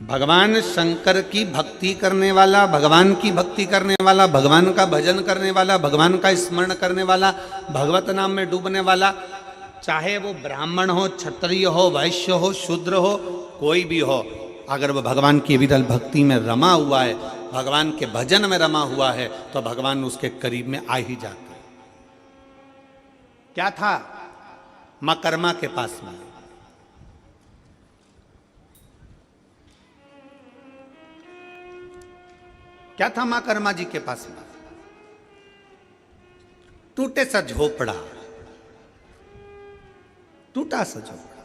भगवान शंकर की भक्ति करने वाला, भगवान की भक्ति करने वाला, भगवान का भजन करने वाला, भगवान का स्मरण करने वाला, भगवत नाम में डूबने वाला, चाहे वो ब्राह्मण हो, क्षत्रिय हो, वैश्य हो, शूद्र हो, कोई भी हो, अगर वो भगवान की विरल भक्ति में रमा हुआ है, भगवान के भजन में रमा हुआ है, तो भगवान उसके करीब में आ ही जाते हैं। क्या था मां कर्मा के पास में? क्या था मां कर्मा जी के पास में? टूटे सा झोपड़ा, टूटा सा झोपड़ा,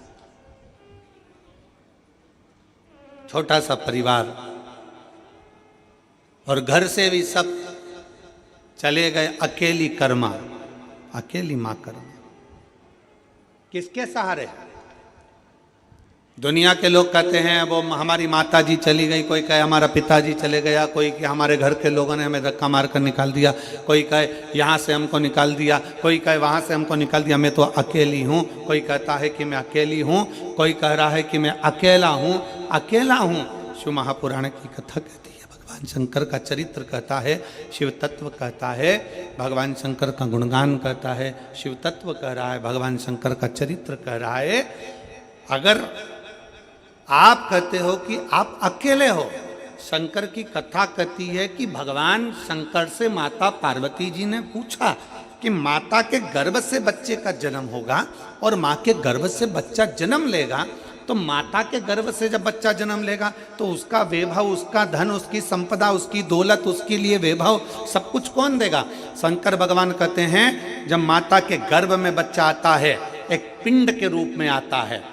छोटा सा परिवार, और घर से भी सब चले गए, अकेली कर्मा, अकेली मां कर्मा। किसके सहारे? दुनिया के लोग कहते हैं वो हमारी माता जी चली गई, कोई कहे हमारा पिताजी चले गया, कोई कि हमारे घर के लोगों ने हमें धक्का मार कर निकाल दिया, कोई कहे यहाँ से हमको निकाल दिया, कोई कहे वहाँ से हमको निकाल दिया, मैं तो अकेली हूँ, कोई कहता है कि मैं अकेली हूँ, कोई कह रहा है कि मैं अकेला हूँ, अकेला हूँ। शिव महापुराण की कथा कहती है, भगवान शंकर का चरित्र कहता है, शिव तत्व कहता है, भगवान शंकर का गुणगान कहता है, शिव तत्व कह रहा है, भगवान शंकर का चरित्र कह रहा है। अगर आप कहते हो कि आप अकेले हो, शंकर की कथा कहती है कि भगवान शंकर से माता पार्वती जी ने पूछा कि माता के गर्भ से बच्चे का जन्म होगा और माँ के गर्भ से बच्चा जन्म लेगा, तो माता के गर्भ से जब बच्चा जन्म लेगा तो उसका वैभव, उसका धन, उसकी संपदा, उसकी दौलत, उसके लिए वैभव सब कुछ कौन देगा? शंकर भगवान कहते हैं जब माता के गर्भ में बच्चा आता है, एक पिंड के रूप में आता है,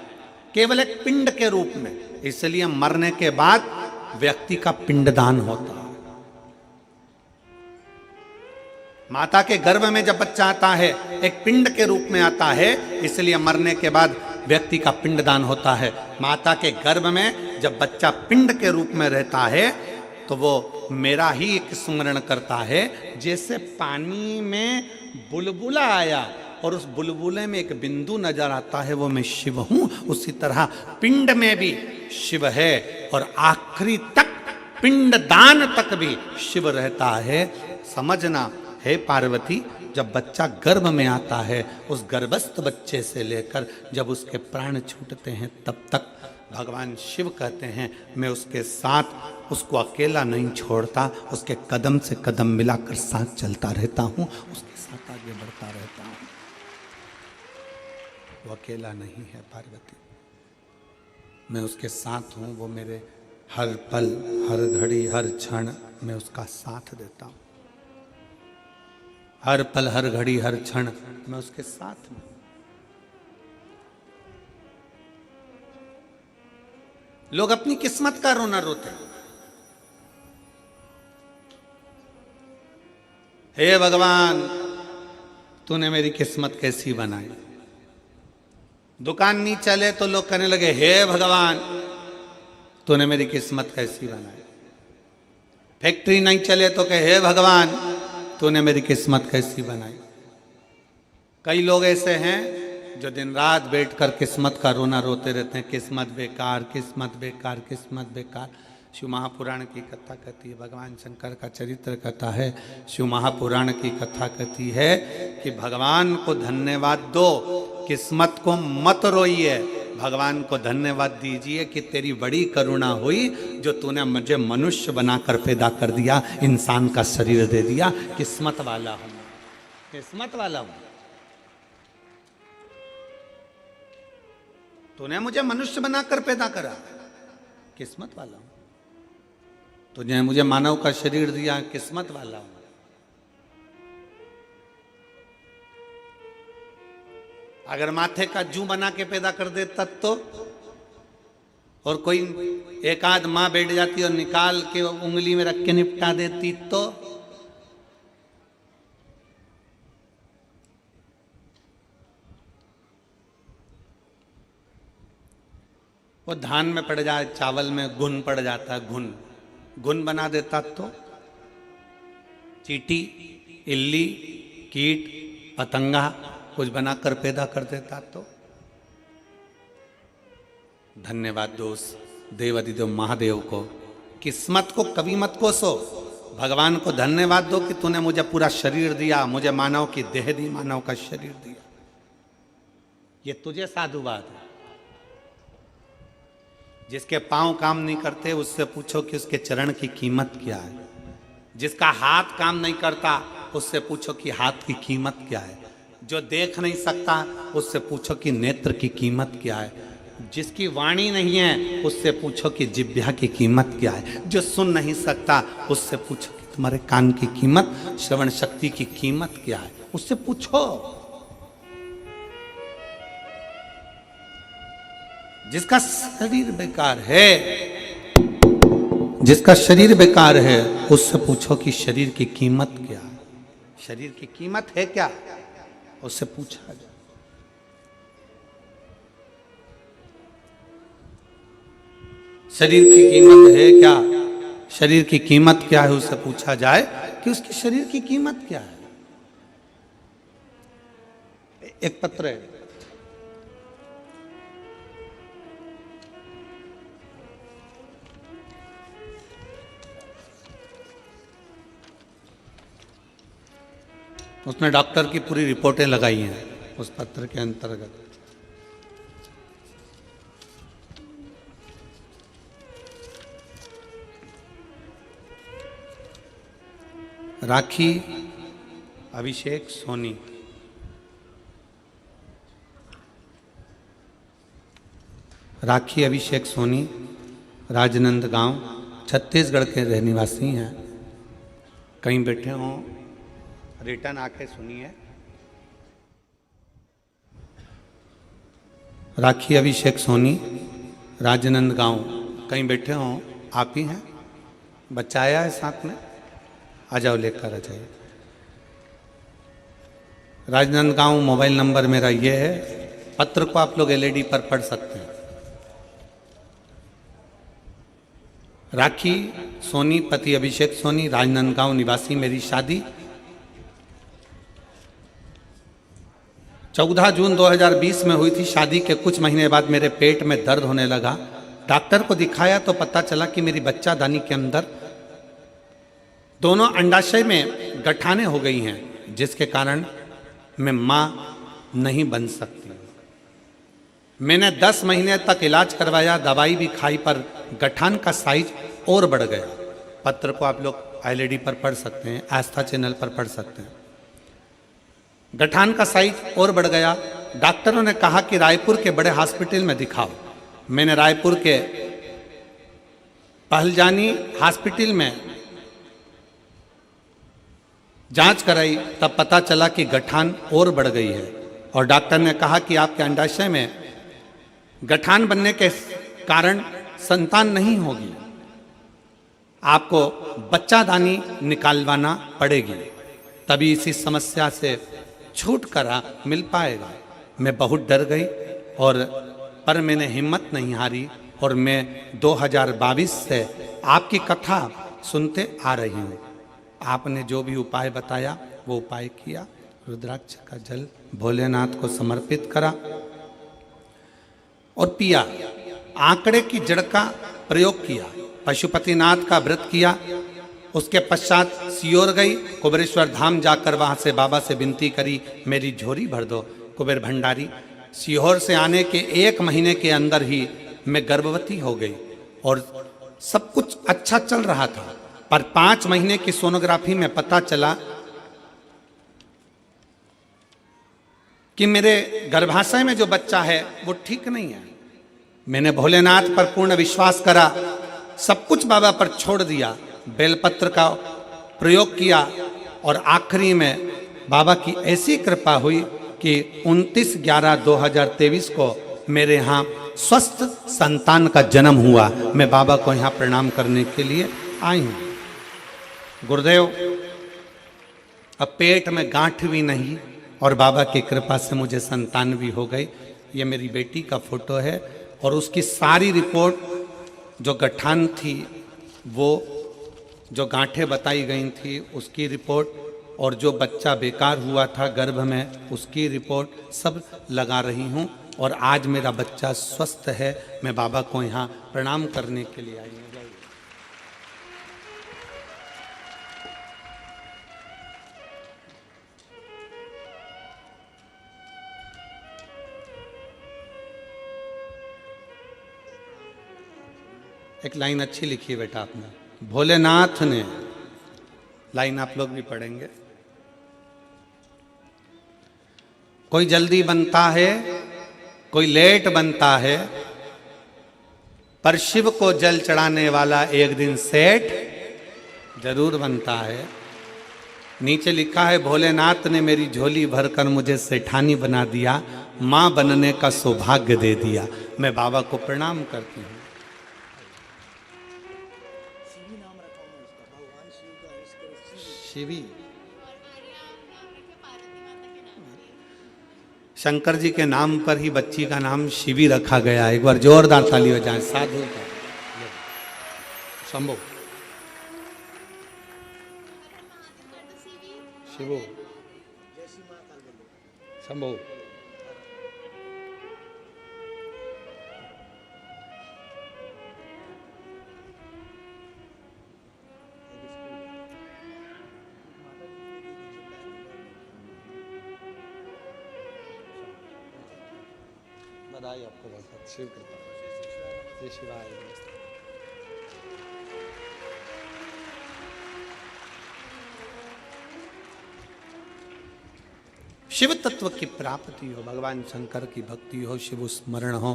केवल एक पिंड के रूप में, इसलिए मरने के बाद व्यक्ति का पिंडदान होता है। माता के गर्भ में जब बच्चा आता है एक पिंड के रूप में आता है, इसलिए मरने के बाद व्यक्ति का पिंडदान होता है। माता के गर्भ में जब बच्चा पिंड के रूप में रहता है तो वो मेरा ही एक स्मरण करता है, जैसे पानी में बुलबुला आया और उस बुलबुले में एक बिंदु नजर आता है, वो मैं शिव हूं, उसी तरह पिंड में भी शिव है और आखिरी तक पिंडदान तक भी शिव रहता है। समझना है पार्वती, जब बच्चा गर्भ में आता है, उस गर्भस्थ बच्चे से लेकर जब उसके प्राण छूटते हैं तब तक भगवान शिव कहते हैं मैं उसके साथ, उसको अकेला नहीं छोड़ता, उसके कदम से कदम मिलाकर साथ चलता रहता हूं, उसके साथ आगे बढ़ता रहता हूं। वो अकेला नहीं है पार्वती, मैं उसके साथ हूँ, वो मेरे हर पल, हर घड़ी, हर क्षण मैं उसका साथ देता हूँ, हर पल, हर घड़ी, हर क्षण मैं उसके साथ हूँ। लोग अपनी किस्मत का रोना रोते हैं, हे भगवान तूने मेरी किस्मत कैसी बनाई। दुकान नहीं चले तो लोग कहने लगे हे भगवान तूने मेरी किस्मत कैसी बनाई। फैक्ट्री नहीं चले तो कहे हे भगवान तूने मेरी किस्मत कैसी बनाई। कई लोग ऐसे हैं जो दिन रात बैठकर किस्मत का रोना रोते रहते हैं, किस्मत बेकार, किस्मत बेकार, किस्मत बेकार। शिव महापुराण की कथा कहती है, भगवान शंकर का चरित्र कहता है, शिव महापुराण की कथा कहती है कि भगवान को धन्यवाद दो, किस्मत को मत रोइए, भगवान को धन्यवाद दीजिए कि तेरी बड़ी करुणा हुई जो तूने मुझे मनुष्य बनाकर पैदा कर दिया, इंसान का शरीर दे दिया। किस्मत वाला हूं, किस्मत वाला हूं, तूने मुझे मनुष्य बनाकर पैदा करा, किस्मत वाला हूं। तुझे मुझे मानव का शरीर दिया, किस्मत वाला हूं। अगर माथे का जू बना के पैदा कर देता तो, और कोई एक आध माँ बैठ जाती और निकाल के उंगली में रख के निपटा देती तो, वो धान में पड़ जाए, चावल में घुन पड़ जाता है, घुन घुन बना देता तो, चींटी, इल्ली, कीट, पतंगा कुछ बनाकर पैदा कर देता तो। धन्यवाद दोस्त, देवाधिदेव महादेव को, किस्मत को कभी मत कोसो, भगवान को धन्यवाद दो कि तूने मुझे पूरा शरीर दिया, मुझे मानव की देह दी, मानव का शरीर दिया। ये तुझे साधुवाद है। जिसके पांव काम नहीं करते उससे पूछो कि उसके चरण की कीमत क्या है। जिसका हाथ काम नहीं करता उससे पूछो कि हाथ की कीमत क्या है। जो देख नहीं सकता उससे पूछो कि नेत्र की कीमत क्या है। जिसकी वाणी नहीं है उससे पूछो कि जिह्वा की कीमत क्या है। जो सुन नहीं सकता उससे पूछो कि तुम्हारे कान की कीमत, श्रवण शक्ति की कीमत क्या है, उससे पूछो। जिसका शरीर बेकार है, जिसका शरीर बेकार है उससे पूछो कि शरीर की कीमत क्या है। शरीर की कीमत है क्या, उससे पूछा जाए। शरीर की कीमत है क्या, शरीर की कीमत क्या है, उससे पूछा जाए कि उसकी शरीर की कीमत क्या है। एक पत्र है, उसने डॉक्टर की पूरी रिपोर्टें लगाई हैं उस पत्र के अंतर्गत। राखी अभिषेक सोनी, राखी अभिषेक सोनी राजनांदगांव छत्तीसगढ़ के रहनिवासी हैं। कहीं बैठे हों रिटर्न आके सुनिए। राखी अभिषेक सोनी राजनांदगांव, कहीं बैठे हों, आप ही हैं? बच्चा आया है साथ में, आ जाओ लेकर आ जाइए। राजनांदगांव मोबाइल नंबर मेरा ये है। पत्र को आप लोग एलईडी पर पढ़ सकते हैं। राखी सोनी पति अभिषेक सोनी राजनांदगांव निवासी, मेरी शादी 14 जून 2020 में हुई थी। शादी के कुछ महीने बाद मेरे पेट में दर्द होने लगा। डॉक्टर को दिखाया तो पता चला कि मेरी बच्चादानी के अंदर दोनों अंडाशय में गठाने हो गई हैं, जिसके कारण मैं मां नहीं बन सकती। मैंने 10 महीने तक इलाज करवाया, दवाई भी खाई, पर गठान का साइज और बढ़ गया। पत्र को आप लोग एलईडी पर पढ़ सकते हैं, आस्था चैनल पर पढ़ सकते हैं। गठान का साइज और बढ़ गया। डॉक्टरों ने कहा कि रायपुर के बड़े हॉस्पिटल में दिखाओ। मैंने रायपुर के पहलजानी हॉस्पिटल में जांच कराई, तब पता चला कि गठान और बढ़ गई है और डॉक्टर ने कहा कि आपके अंडाशय में गठान बनने के कारण संतान नहीं होगी, आपको बच्चादानी निकालवाना पड़ेगी, तभी इसी समस्या से छुटकारा मिल पाएगा। मैं बहुत डर गई पर मैंने हिम्मत नहीं हारी और मैं 2022 से आपकी कथा सुनते आ रही हूँ। आपने जो भी उपाय बताया वो उपाय किया। रुद्राक्ष का जल भोलेनाथ को समर्पित करा और पिया। आंकड़े की जड़ का प्रयोग किया। पशुपतिनाथ का व्रत किया। उसके पश्चात सियोर गई, कुबेरेश्वर धाम जाकर वहां से बाबा से विनती करी, मेरी झोली भर दो कुबेर भंडारी। सीहोर से आने के 1 महीने के अंदर ही मैं गर्भवती हो गई और सब कुछ अच्छा चल रहा था, पर 5 महीने की सोनोग्राफी में पता चला कि मेरे गर्भाशय में जो बच्चा है वो ठीक नहीं है। मैंने भोलेनाथ पर पूर्ण विश्वास करा, सब कुछ बाबा पर छोड़ दिया, बेलपत्र का प्रयोग किया और आखिरी में बाबा की ऐसी कृपा हुई कि 29/11/2023 को मेरे यहाँ स्वस्थ संतान का जन्म हुआ। मैं बाबा को यहाँ प्रणाम करने के लिए आई हूँ। गुरुदेव, अब पेट में गांठ भी नहीं और बाबा की कृपा से मुझे संतान भी हो गई। ये मेरी बेटी का फोटो है और उसकी सारी रिपोर्ट जो गठान थी, वो जो गांठें बताई गई थी उसकी रिपोर्ट और जो बच्चा बेकार हुआ था गर्भ में उसकी रिपोर्ट सब लगा रही हूँ। और आज मेरा बच्चा स्वस्थ है। मैं बाबा को यहाँ प्रणाम करने के लिए आई हूँ। एक लाइन अच्छी लिखी है बेटा आपने, भोलेनाथ ने, लाइन आप लोग भी पढ़ेंगे। कोई जल्दी बनता है, कोई लेट बनता है, पर शिव को जल चढ़ाने वाला एक दिन सेठ जरूर बनता है। नीचे लिखा है, भोलेनाथ ने मेरी झोली भरकर मुझे सेठानी बना दिया, मां बनने का सौभाग्य दे दिया। मैं बाबा को प्रणाम करती हूँ। शिवी, शंकर जी के नाम पर ही बच्ची का नाम शिवी रखा गया। एक बार जोरदार ताली हो जाए। साधु का शंभो, शिवो, शंभो। बधाई आपको बहुत बहुत, शिव कृपा, जय शिवाय। शिव तत्व की प्राप्ति हो, भगवान शंकर की भक्ति हो, शिव स्मरण हो,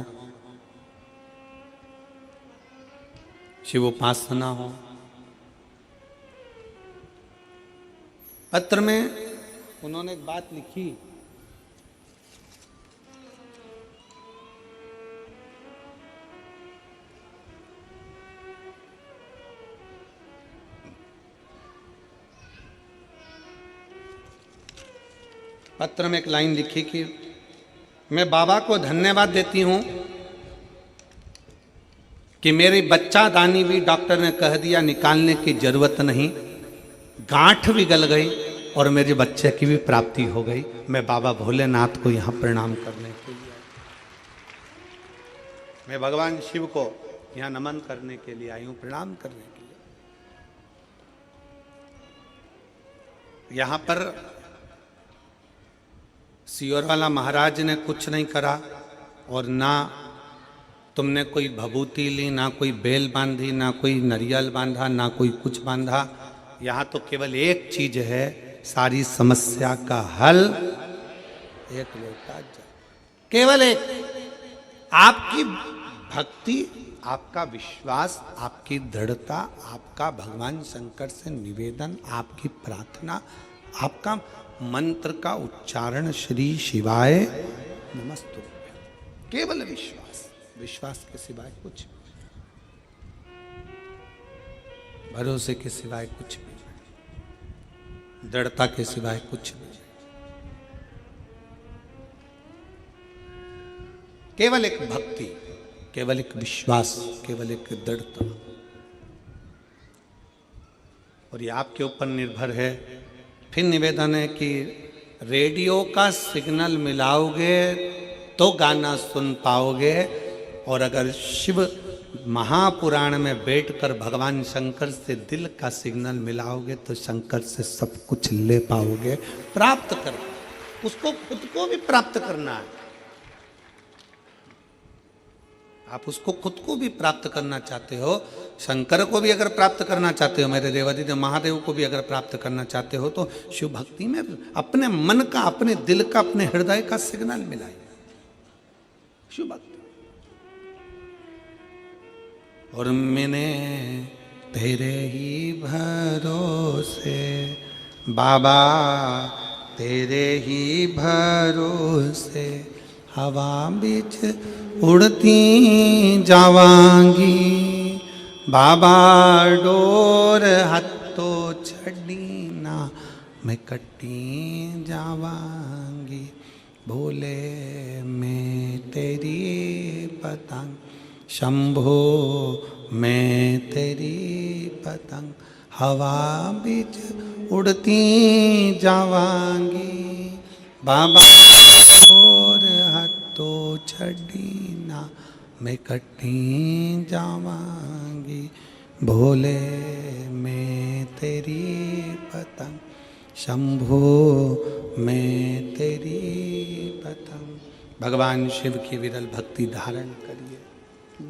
शिव उपासना हो। पत्र में उन्होंने एक बात लिखी, पत्र में एक लाइन लिखी कि मैं बाबा को धन्यवाद देती हूं कि मेरी बच्चा दानी भी डॉक्टर ने कह दिया निकालने की जरूरत नहीं, गांठ भी गल गई और मेरे बच्चे की भी प्राप्ति हो गई। मैं बाबा भोलेनाथ को यहां प्रणाम करने के लिए, मैं भगवान शिव को यहां नमन करने के लिए आई हूं, प्रणाम करने के लिए। यहां पर सियोरवाला महाराज ने कुछ नहीं करा और ना तुमने कोई भभूति ली, ना कोई बेल बांधी, ना कोई नरियल बांधा, ना कोई कुछ बांधा। यहाँ तो केवल एक चीज है, सारी समस्या का हल एक लोटा जल, केवल एक। आपकी भक्ति, आपका विश्वास, आपकी दृढ़ता, आपका भगवान शंकर से निवेदन, आपकी प्रार्थना, आपका मंत्र का उच्चारण, श्री शिवाय नमस्तुभ्यं, केवल विश्वास, विश्वास के सिवाय कुछ, भरोसे के सिवाय कुछ भी, दृढ़ता के सिवाय कुछ भी, केवल एक भक्ति, केवल एक विश्वास, केवल एक दृढ़ता। और ये आपके ऊपर निर्भर है। फिर निवेदन है कि रेडियो का सिग्नल मिलाओगे तो गाना सुन पाओगे, और अगर शिव महापुराण में बैठकर भगवान शंकर से दिल का सिग्नल मिलाओगे तो शंकर से सब कुछ ले पाओगे, प्राप्त कर, उसको खुद को भी प्राप्त करना है। आप उसको खुद को भी प्राप्त करना चाहते हो, शंकर को भी अगर प्राप्त करना चाहते हो, मेरे देवादिदेव महादेव को भी अगर प्राप्त करना चाहते हो, तो शिव भक्ति में अपने मन का, अपने दिल का, अपने हृदय का सिग्नल मिलाइए, शिव भक्ति। और मैंने तेरे ही भरोसे बाबा, तेरे ही भरोसे हवा बीच उड़ती जावांगी, बाबा डोर हथो छड़ी ना मैं कटी जावांगी, भोले मैं तेरी पतंग, शंभो मैं तेरी पतंग, हवा बीच उड़ती जावांगी, बाबा डोर हथो चढ़ी ना मैं कटी जावांगी, भोले मैं तेरी पतंग, शंभो मैं तेरी पतंग। भगवान शिव की विरल भक्ति धारण करिए,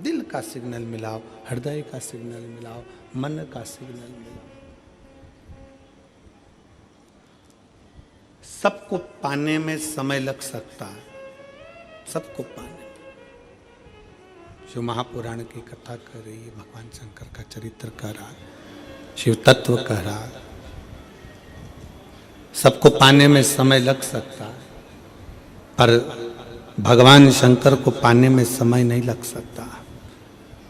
दिल का सिग्नल मिलाओ, हृदय का सिग्नल मिलाओ, मन का सिग्नल मिलाओ। सबको पाने में समय लग सकता है, सबको पाने में। जो महापुराण की कथा कर रही है, भगवान शंकर का चरित्र कह रहा है, शिव तत्व कह रहा है, सबको पाने में समय लग सकता है, पर भगवान शंकर को पाने में समय नहीं लग सकता।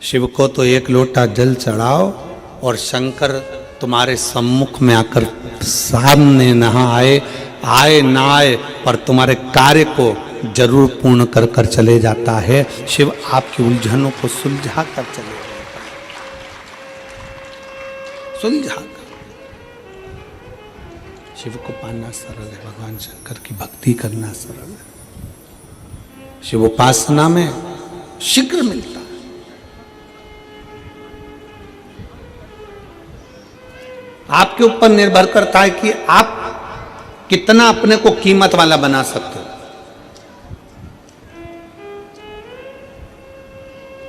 शिव को तो एक लोटा जल चढ़ाओ और शंकर तुम्हारे सम्मुख में आकर सामने नहा आए, आए ना आए पर तुम्हारे कार्य को जरूर पूर्ण कर कर चले जाता है। शिव आपकी उलझनों को सुलझा कर चले जाता है, सुलझा कर। शिव को पाना सरल है, भगवान शंकर की भक्ति करना सरल है। शिव उपासना में शीघ्र मिलता है। आपके ऊपर निर्भर करता है कि आप कितना अपने को कीमत वाला बना सकते हो।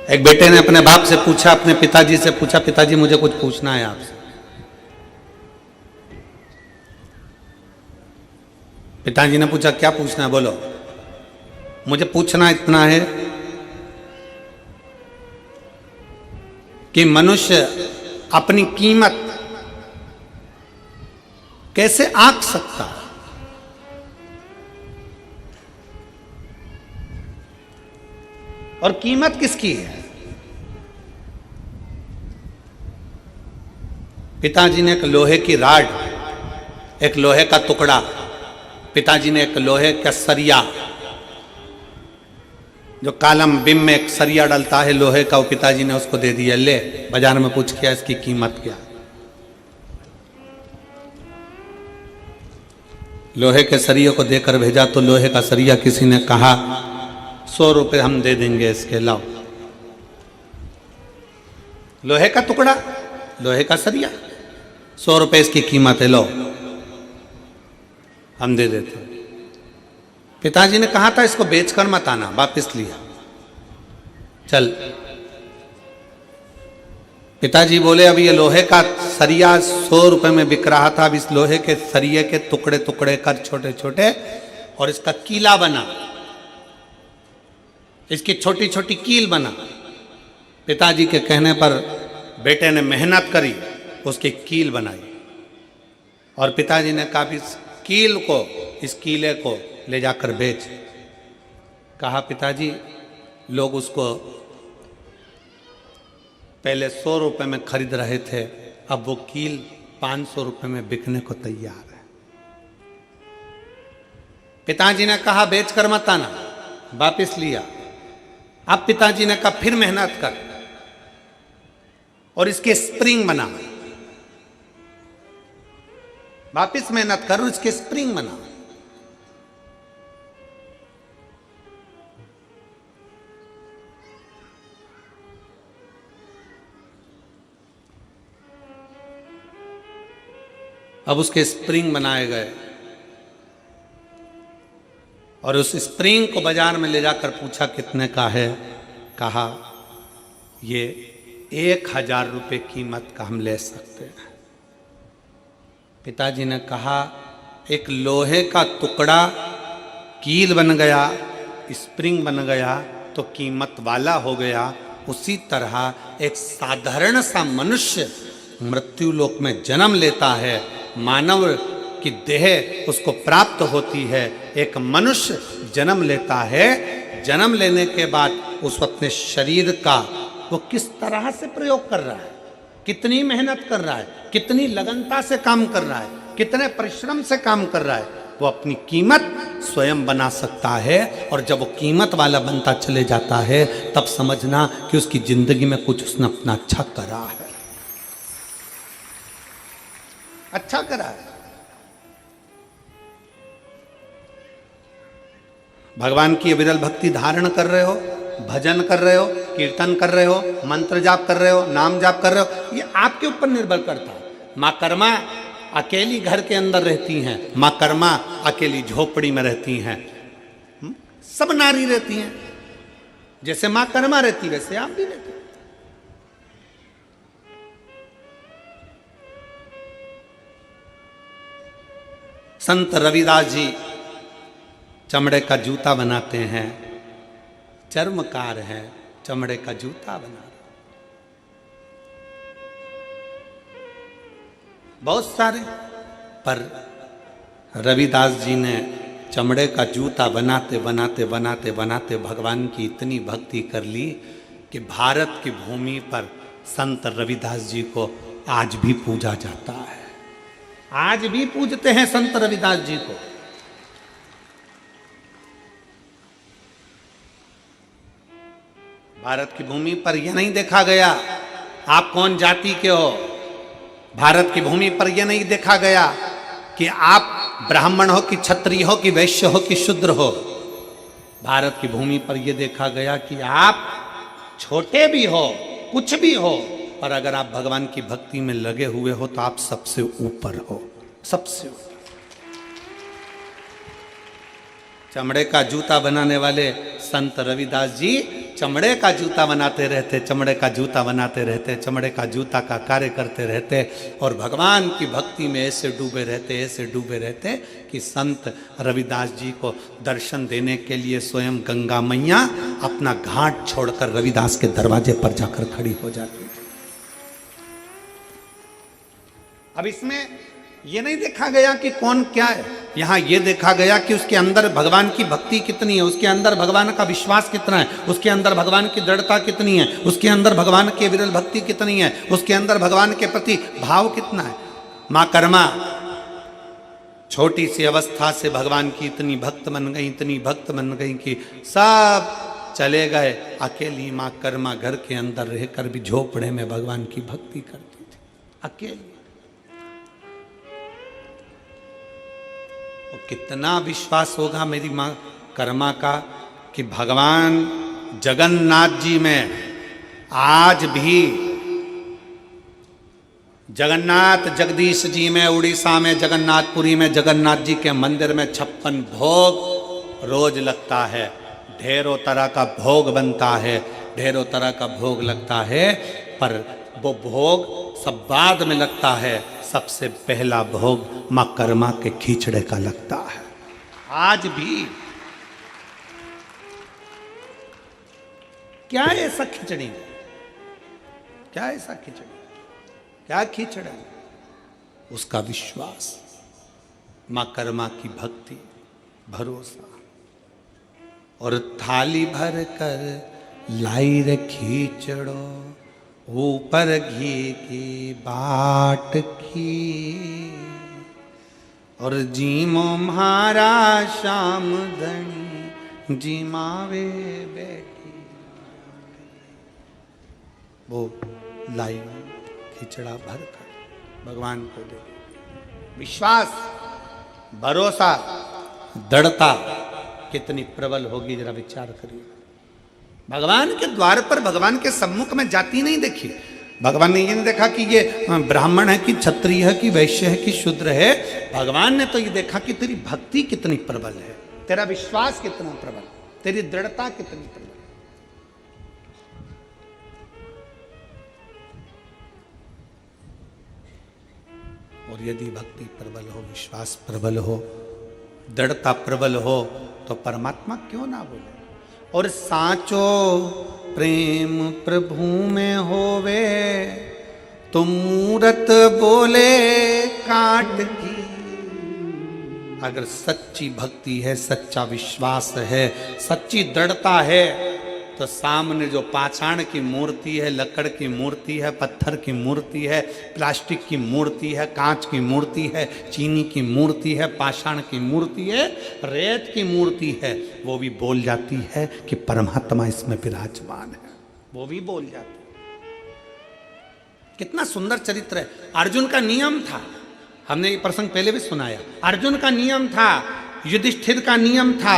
एक बेटे ने अपने बाप से पूछा, अपने पिताजी से पूछा, पिताजी मुझे कुछ पूछना है आपसे। पिताजी ने पूछा, क्या पूछना है, बोलो। मुझे पूछना इतना है कि मनुष्य अपनी कीमत कैसे आंक सकता है? और कीमत किसकी है? पिताजी ने एक लोहे की राड, एक लोहे का टुकड़ा, पिताजी ने एक लोहे का सरिया, जो कालम बिम में एक सरिया डलता है लोहे का, वो पिताजी ने उसको दे दिया, ले बाजार में पूछ किया इसकी कीमत क्या। लोहे के सरिये को देकर भेजा तो लोहे का सरिया किसी ने कहा 100 रुपए हम दे देंगे इसके, लाओ। लोहे का टुकड़ा, लोहे का सरिया, 100 रुपए इसकी कीमत है, लो हम दे देते। पिताजी ने कहा था इसको बेचकर मत आना, वापिस लिया, चल। पिताजी बोले अब ये लोहे का सरिया 100 रुपए में बिक रहा था, अब इस लोहे के सरिये के टुकड़े टुकड़े कर छोटे छोटे और इसका कीला बना, इसकी छोटी छोटी कील बना। पिताजी के कहने पर बेटे ने मेहनत करी, उसकी कील बनाई और पिताजी ने कहा इस कील को, इस कीले को ले जाकर बेच। कहा पिताजी लोग उसको पहले 100 रुपए में खरीद रहे थे, अब वो कील 500 रुपए में बिकने को तैयार है। पिताजी ने कहा बेचकर मत आना, वापिस लिया। अब पिताजी ने कहा फिर मेहनत कर और इसके स्प्रिंग बना, वापिस मेहनत कर और इसके स्प्रिंग बना। अब उसके स्प्रिंग बनाए गए और उस स्प्रिंग को बाजार में ले जाकर पूछा कितने का है। कहा ये 1000 रुपये कीमत का हम ले सकते हैं। पिताजी ने कहा एक लोहे का टुकड़ा कील बन गया, स्प्रिंग बन गया तो कीमत वाला हो गया। उसी तरह एक साधारण सा मनुष्य मृत्यु लोक में जन्म लेता है, मानव की देह उसको प्राप्त होती है। एक मनुष्य जन्म लेता है, जन्म लेने के बाद उस अपने शरीर का वो किस तरह से प्रयोग कर रहा है, कितनी मेहनत कर रहा है, कितनी लगनता से काम कर रहा है, कितने परिश्रम से काम कर रहा है, वो अपनी कीमत स्वयं बना सकता है। और जब वो कीमत वाला बनता चले जाता है तब समझना कि उसकी जिंदगी में कुछ उसने अपना अच्छा करा है, अच्छा करा है। भगवान की विरल भक्ति धारण कर रहे हो, भजन कर रहे हो, कीर्तन कर रहे हो, मंत्र जाप कर रहे हो, नाम जाप कर रहे हो, ये आपके ऊपर निर्भर करता है। माँ कर्मा अकेली घर के अंदर रहती हैं, माँ कर्मा अकेली झोपड़ी में रहती हैं। सब नारी रहती हैं, जैसे माँ कर्मा रहती वैसे आप भी रहते। संत रविदास जी चमड़े का जूता बनाते हैं, चर्मकार हैं, चमड़े का जूता बना रहे। बहुत सारे, पर रविदास जी ने चमड़े का जूता बनाते बनाते बनाते बनाते भगवान की इतनी भक्ति कर ली कि भारत की भूमि पर संत रविदास जी को आज भी पूजा जाता है। आज भी पूजते हैं संत रविदास जी को। भारत की भूमि पर यह नहीं देखा गया आप कौन जाति के हो। भारत की भूमि पर यह नहीं देखा गया कि आप ब्राह्मण हो कि क्षत्रिय हो कि वैश्य हो कि शूद्र हो। भारत की भूमि पर यह देखा गया कि आप छोटे भी हो, कुछ भी हो, और अगर आप भगवान की भक्ति में लगे हुए हो तो आप सबसे ऊपर हो, सबसे ऊपर। चमड़े का जूता बनाने वाले संत रविदास जी चमड़े का जूता बनाते रहते, चमड़े का जूता बनाते रहते, चमड़े का जूता का कार्य करते रहते और भगवान की भक्ति में ऐसे डूबे रहते, ऐसे डूबे रहते कि संत रविदास जी को दर्शन देने के लिए स्वयं गंगा मैया अपना घाट छोड़कर रविदास के दरवाजे पर जाकर खड़ी हो जाती थी। अब इसमें यह नहीं देखा गया कि कौन क्या है, यहां यह देखा गया कि उसके अंदर भगवान की भक्ति कितनी है, उसके अंदर भगवान का विश्वास कितना है, उसके अंदर भगवान की दृढ़ता कितनी है, उसके अंदर भगवान की विरल भक्ति कितनी है, उसके अंदर भगवान के प्रति भाव कितना है। मां कर्मा छोटी सी अवस्था से भगवान की इतनी भक्त बन गई, इतनी भक्त बन गई कि सब चले गए, अकेली मां कर्मा घर के अंदर रहकर भी झोपड़े में भगवान की भक्ति करती थी, अकेली। कितना विश्वास होगा मेरी मां कर्मा का कि भगवान जगन्नाथ जी में आज भी, जगन्नाथ जगदीश जी में उड़ीसा में जगन्नाथपुरी में जगन्नाथ जी के मंदिर में 56 भोग रोज लगता है। ढेरों तरह का भोग बनता है, ढेरों तरह का भोग लगता है, पर वो भोग सब बाद में लगता है। सबसे पहला भोग मां कर्मा के खिचड़े का लगता है। आज भी क्या ऐसा खिचड़ी, क्या ऐसा खिचड़ी, क्या खिचड़ा, उसका विश्वास, मां कर्मा की भक्ति, भरोसा। और थाली भर कर लाई रे खिचड़ो, ऊपर घी की बाट की, और जीमो म्हारा श्याम धनी जीमावे बैठी। वो लाई खिचड़ा भरकर भगवान को दे। विश्वास, भरोसा, दृढ़ता कितनी प्रबल होगी, जरा विचार करिए। भगवान के द्वार पर, भगवान के सम्मुख में जाति नहीं देखी। भगवान ने ये नहीं देखा कि ये ब्राह्मण है कि क्षत्रिय है कि वैश्य है कि शूद्र है। भगवान ने तो ये देखा कि तेरी भक्ति कितनी प्रबल है, तेरा विश्वास कितना प्रबल, तेरी दृढ़ता कितनी प्रबल। और यदि भक्ति प्रबल हो, विश्वास प्रबल हो, दृढ़ता प्रबल हो, तो परमात्मा क्यों ना बोले। और साचो प्रेम प्रभु में होवे, तो मूरत बोले काट की। अगर सच्ची भक्ति है, सच्चा विश्वास है, सच्ची दृढ़ता है, तो सामने जो पाषाण की मूर्ति है, लकड़ की मूर्ति है, पत्थर की मूर्ति है, प्लास्टिक की मूर्ति है, कांच की मूर्ति है, चीनी की मूर्ति है, पाषाण की मूर्ति है, रेत की मूर्ति है, वो भी बोल जाती है कि परमात्मा इसमें विराजमान है। वो भी बोल जाती है। कितना सुंदर चरित्र है। अर्जुन का नियम था, हमने ये प्रसंग पहले भी सुनाया। अर्जुन का नियम था, युधिष्ठिर का नियम था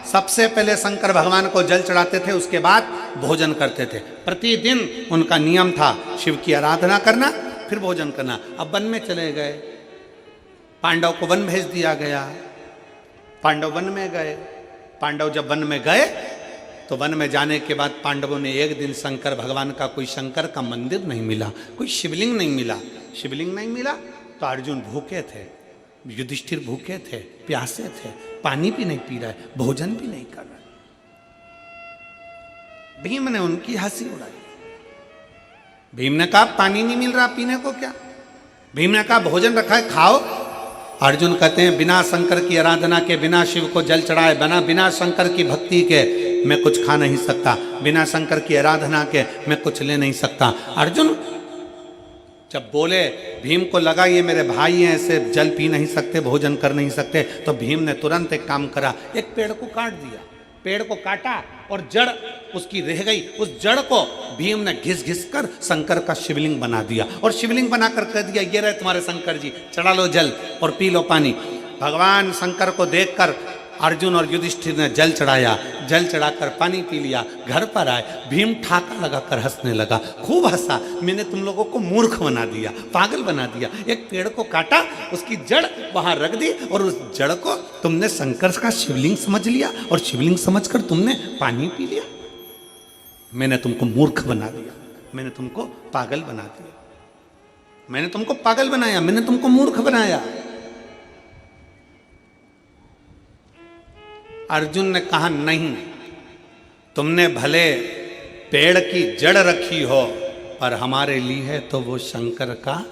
सबसे पहले शंकर भगवान को जल चढ़ाते थे, उसके बाद भोजन करते थे। प्रतिदिन उनका नियम था शिव की आराधना करना, फिर भोजन करना। अब वन में चले गए, पांडव को वन भेज दिया गया। पांडव वन में गए। पांडव जब वन में गए तो वन में जाने के बाद पांडवों ने एक दिन शंकर भगवान का कोई शंकर का मंदिर नहीं मिला, कोई शिवलिंग नहीं मिला। शिवलिंग नहीं मिला तो अर्जुन भूखे थे, युधिष्ठिर भूखे थे, प्यासे थे, पानी भी नहीं पी रहे, भोजन भी नहीं कर रहे। भीम ने उनकी हंसी उड़ाई। भीम ने कहा पानी नहीं मिल रहा पीने को क्या? भीम ने कहा भोजन रखा है खाओ। अर्जुन कहते हैं बिना शंकर की आराधना के, बिना शिव को जल चढ़ाए, बिना शंकर की भक्ति के मैं कुछ खा नहीं सकता, बिना शंकर की आराधना के मैं कुछ ले नहीं सकता। अर्जुन जब बोले, भीम को लगा ये मेरे भाई हैं, ऐसे जल पी नहीं सकते, भोजन कर नहीं सकते, तो भीम ने तुरंत एक काम करा, एक पेड़ को काट दिया। पेड़ को काटा और जड़ उसकी रह गई, उस जड़ को भीम ने घिस घिस कर शंकर का शिवलिंग बना दिया और शिवलिंग बनाकर कह दिया ये रहे तुम्हारे शंकर जी, चढ़ा लो जल और पी लो पानी। भगवान शंकर को देखकर अर्जुन और युधिष्ठिर ने जल चढ़ाया, जल चढ़ाकर पानी पी लिया, घर पर आए। भीम ठाका लगाकर हंसने लगा, खूब हंसा, मैंने तुम लोगों को मूर्ख बना दिया, पागल बना दिया। एक पेड़ को काटा, उसकी जड़ वहां रख दी और उस जड़ को तुमने शंकर का शिवलिंग समझ लिया और शिवलिंग समझकर तुमने पानी पी लिया। मैंने तुमको मूर्ख बना दिया, मैंने तुमको पागल बना दिया, मैंने तुमको पागल बनाया, मैंने तुमको मूर्ख बनाया। अर्जुन ने कहा नहीं, तुमने भले पेड़ की जड़ रखी हो पर हमारे लिए है तो वो शंकर का,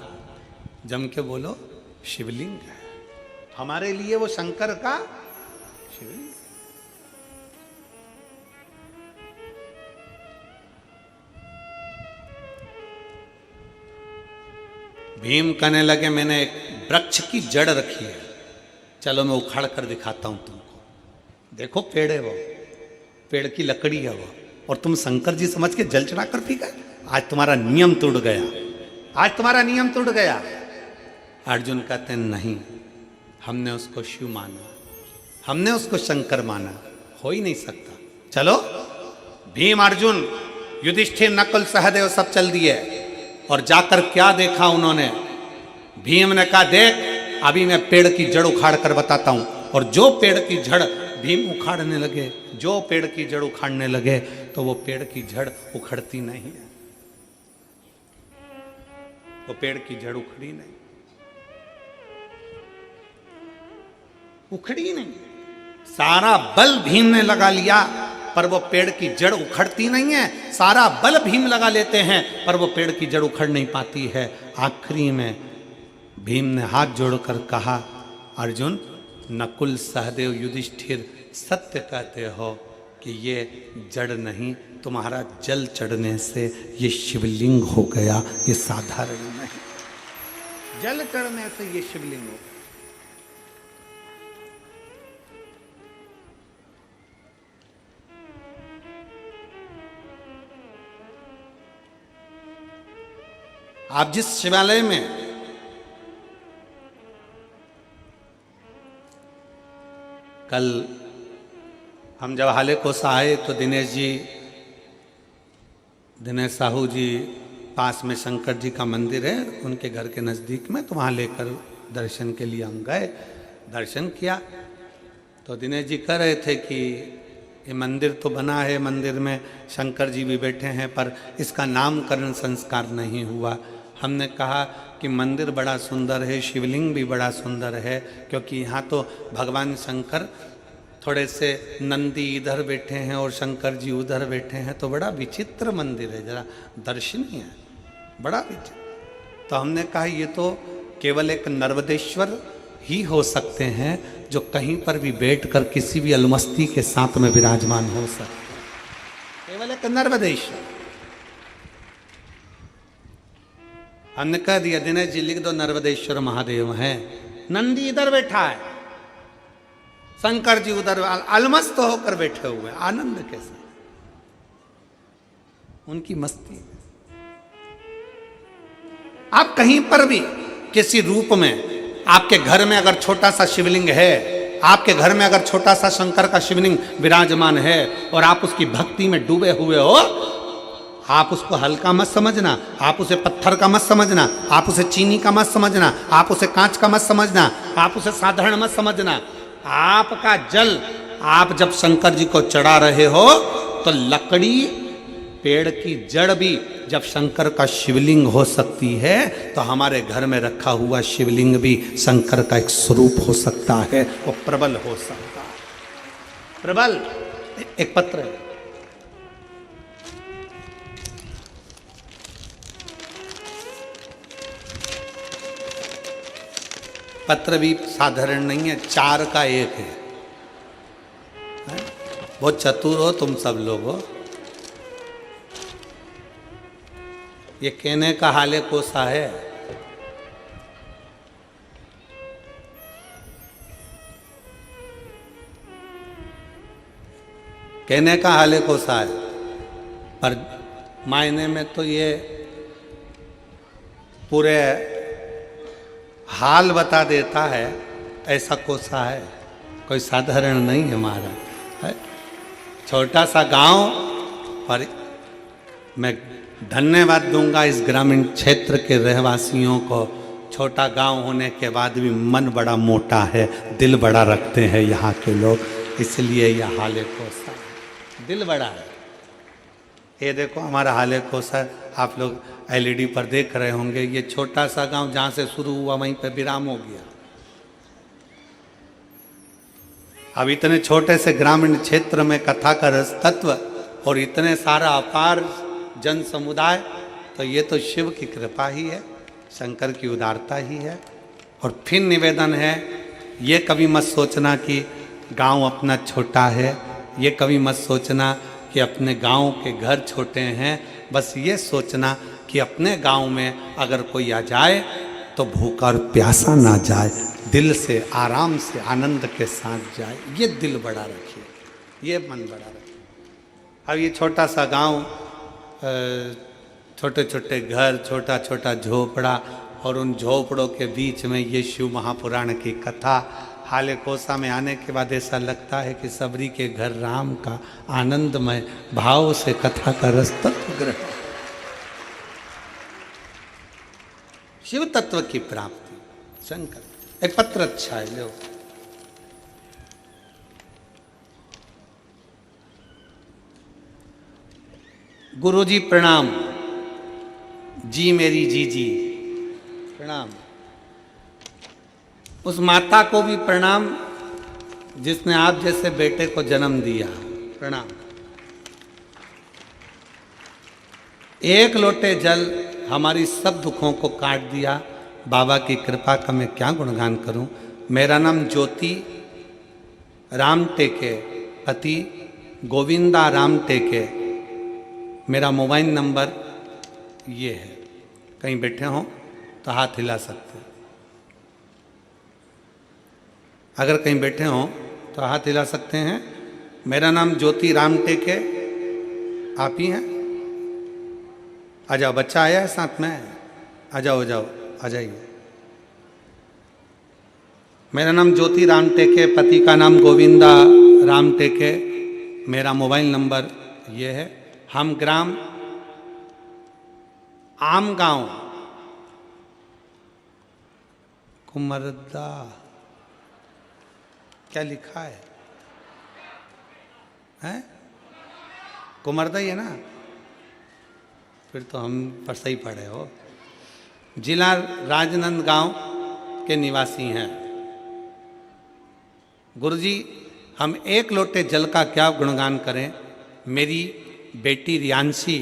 जम के बोलो, शिवलिंग है। हमारे लिए वो शंकर का शिवलिंग। भीम कहने लगे मैंने एक वृक्ष की जड़ रखी है, चलो मैं उखाड़ कर दिखाता हूं तुमको। देखो पेड़ है वो, पेड़ की लकड़ी है वो, और तुम शंकर जी समझ के जल चढ़ाकर पी गए। आज तुम्हारा नियम टूट गया, आज तुम्हारा नियम टूट गया। अर्जुन कहते हैं नहीं, हमने उसको शिव माना, हमने उसको शंकर माना, हो ही नहीं सकता। चलो भीम, अर्जुन, युधिष्ठिर, नकुल, सहदेव सब चल दिए और जाकर क्या देखा उन्होंने? भीम ने कहा देख अभी मैं पेड़ की जड़ उखाड़ कर बताता हूं। और जो पेड़ की जड़ भीम उखाड़ने लगे, जो पेड़ की जड़ उखाड़ने लगे तो वो पेड़ की जड़ उखड़ती नहीं है, वो पेड़ की जड़ उखड़ी नहीं, उखड़ी नहीं। सारा बल भीम ने लगा लिया पर वो पेड़ की जड़ उखड़ती नहीं है। सारा बल भीम लगा लेते हैं पर वो पेड़ की जड़ उखड़ नहीं पाती है। आखिरी में भीम ने हाथ जोड़कर कहा, अर्जुन, नकुल, सहदेव, युधिष्ठिर, सत्य कहते हो कि ये जड़ नहीं, तुम्हारा जल चढ़ने से ये शिवलिंग हो गया, ये साधारण नहीं, जल चढ़ने से ये शिवलिंग हो गया। आप जिस शिवालय में कल हम जब हालेकोस आए तो दिनेश साहू जी पास में शंकर जी का मंदिर है उनके घर के नज़दीक में, तो वहाँ लेकर दर्शन के लिए हम गए, दर्शन किया। तो दिनेश जी कह रहे थे कि ये मंदिर तो बना है, मंदिर में शंकर जी भी बैठे हैं पर इसका नामकरण संस्कार नहीं हुआ। हमने कहा कि मंदिर बड़ा सुंदर है, शिवलिंग भी बड़ा सुंदर है, क्योंकि यहाँ तो भगवान शंकर थोड़े से नंदी इधर बैठे हैं और शंकर जी उधर बैठे हैं, तो बड़ा विचित्र मंदिर है, जरा दर्शनीय है, बड़ा विचित्र। तो हमने कहा ये तो केवल एक नर्मदेश्वर ही हो सकते हैं जो कहीं पर भी बैठकर किसी भी अलमस्ती के साथ में विराजमान हो सकते, केवल एक नर्मदेश्वर। हमने कह दिया दिनेश जी लिख दो नर्मदेश्वर महादेव हैं, नंदी इधर बैठा है, शंकर जी उधर अलमस्त होकर बैठे हुए, आनंद के साथ उनकी मस्ती। आप कहीं पर भी किसी रूप में, आपके घर में अगर छोटा सा शिवलिंग है आपके घर में अगर छोटा सा शंकर का शिवलिंग विराजमान है और आप उसकी भक्ति में डूबे हुए हो, आप उसको हल्का मत समझना, आप उसे पत्थर का मत समझना, आप उसे चीनी का मत समझना, आप उसे कांच का मत समझना, आप उसे साधारण मत समझना। आपका जल आप जब शंकर जी को चढ़ा रहे हो तो लकड़ी, पेड़ की जड़ भी जब शंकर का शिवलिंग हो सकती है, तो हमारे घर में रखा हुआ शिवलिंग भी शंकर का एक स्वरूप हो सकता है, वो प्रबल हो सकता है। प्रबल एक पत्र है, पत्र भी साधारण नहीं है, 4 का 1 है। बहुत चतुर हो तुम सब लोग हो। ये कहने का हाले कोसा है। कहने का हाले कोसा है, पर मायने में तो ये पूरे हाल बता देता है, ऐसा कोसा है, कोई साधारण नहीं है महाराज। है छोटा सा गांव, पर मैं धन्यवाद दूंगा इस ग्रामीण क्षेत्र के रहवासियों को। छोटा गांव होने के बाद भी मन बड़ा मोटा है, दिल बड़ा रखते हैं यहाँ के लोग, इसलिए यह हाले कोसा है, दिल बड़ा है। ये देखो हमारा हाले कोसा, आप लोग एलईडी पर देख रहे होंगे, ये छोटा सा गांव जहाँ से शुरू हुआ वहीं पे विराम हो गया। अब इतने छोटे से ग्रामीण क्षेत्र में कथा का रस तत्व और इतने सारा अपार जन समुदाय, तो ये तो शिव की कृपा ही है, शंकर की उदारता ही है। और फिर निवेदन है, ये कभी मत सोचना कि गांव अपना छोटा है, ये कभी मत सोचना कि अपने गांव के घर छोटे हैं, बस ये सोचना कि अपने गांव में अगर कोई आ जाए तो भूखा और प्यासा ना जाए, दिल से आराम से आनंद के साथ जाए। ये दिल बड़ा रखिए, ये मन बड़ा रखिए। अब ये छोटा सा गांव, छोटे छोटे घर, छोटा छोटा झोपड़ा, और उन झोपड़ों के बीच में ये शिव महापुराण की कथा। हाले कोसा में आने के बाद ऐसा लगता है कि सबरी के घर राम का आनंदमय भाव से कथा का रस तत्व ग्रहण, शिव तत्व की प्राप्ति। शंकर एक पत्र अच्छा है, लो। गुरुजी प्रणाम, जी मेरी जी प्रणाम। उस माता को भी प्रणाम जिसने आप जैसे बेटे को जन्म दिया, प्रणाम। एक लोटे जल हमारी सब दुखों को काट दिया, बाबा की कृपा का मैं क्या गुणगान करूं। मेरा नाम ज्योति राम टेके, पति गोविंदा राम टेके। मेरा मोबाइल नंबर ये है, कहीं बैठे हों तो हाथ हिला सकते हैं, अगर कहीं बैठे हों तो हाथ हिला सकते हैं। मेरा नाम ज्योति राम टेके, आप ही हैं? आ जाओ, बच्चा आया है साथ में, आ जाओ आ जाइए। मेरा नाम ज्योति राम टेके, पति का नाम गोविंदा राम टेके। मेरा मोबाइल नंबर ये है। हम ग्राम आम गांव कुमरदा, क्या लिखा है? हैं? कुमरदा ही है ना? फिर तो हम पर सही पढ़े हो। जिला राजनांदगांव के निवासी हैं। गुरुजी, हम एक लोटे जल का क्या गुणगान करें। मेरी बेटी रियांशी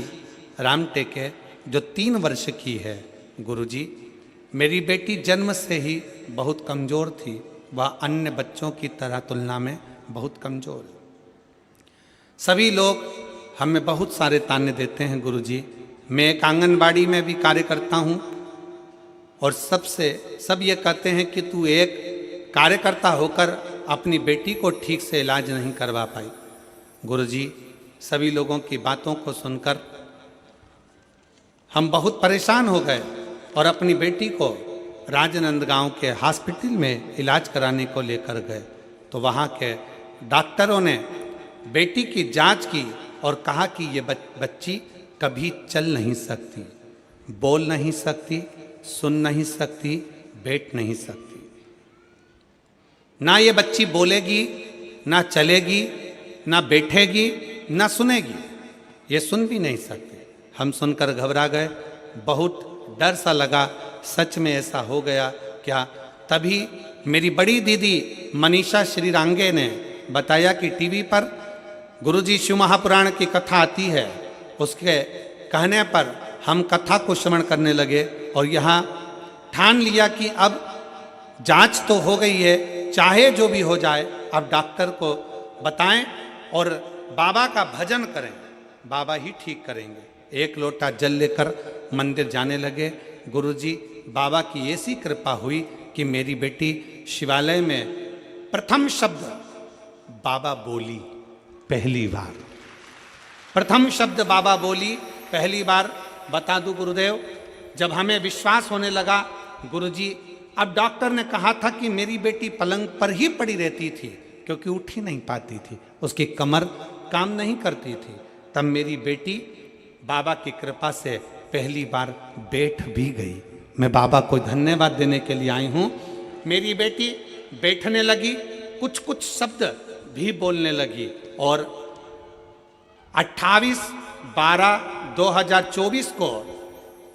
राम टेके जो 3 वर्ष की है, गुरुजी, मेरी बेटी जन्म से ही बहुत कमज़ोर थी, वह अन्य बच्चों की तरह तुलना में बहुत कमज़ोर है। सभी लोग हमें बहुत सारे ताने देते हैं गुरुजी। मैं एक आंगनबाड़ी में भी कार्य करता हूँ और सब ये कहते हैं कि तू एक कार्यकर्ता होकर अपनी बेटी को ठीक से इलाज नहीं करवा पाई। गुरुजी, सभी लोगों की बातों को सुनकर हम बहुत परेशान हो गए और अपनी बेटी को राजनांदगांव के हॉस्पिटल में इलाज कराने को लेकर गए। तो वहाँ के डॉक्टरों ने बेटी की जांच की और कहा कि ये बच्ची कभी चल नहीं सकती, बोल नहीं सकती, सुन नहीं सकती, बैठ नहीं सकती। ना ये बच्ची बोलेगी, ना चलेगी, ना बैठेगी, ना सुनेगी, ये सुन भी नहीं सकते। हम सुनकर घबरा गए, बहुत डर सा लगा, सच में ऐसा हो गया क्या। तभी मेरी बड़ी दीदी मनीषा श्रीरांगे ने बताया कि टीवी पर गुरुजी शिव महापुराण की कथा आती है। उसके कहने पर हम कथा को श्रवण करने लगे और यहाँ ठान लिया कि अब जांच तो हो गई है, चाहे जो भी हो जाए अब डॉक्टर को बताएं और बाबा का भजन करें, बाबा ही ठीक करेंगे। एक लोटा जल लेकर मंदिर जाने लगे। गुरुजी बाबा की ऐसी कृपा हुई कि मेरी बेटी शिवालय में प्रथम शब्द बाबा बोली, पहली बार प्रथम शब्द बाबा बोली पहली बार। बता दूं गुरुदेव, जब हमें विश्वास होने लगा, गुरुजी अब डॉक्टर ने कहा था कि मेरी बेटी पलंग पर ही पड़ी रहती थी क्योंकि उठ ही नहीं पाती थी, उसकी कमर काम नहीं करती थी। तब मेरी बेटी बाबा की कृपा से पहली बार बैठ भी गई। मैं बाबा को धन्यवाद देने के लिए आई हूँ। मेरी बेटी बैठने लगी, कुछ कुछ शब्द भी बोलने लगी और 28/12/2024 को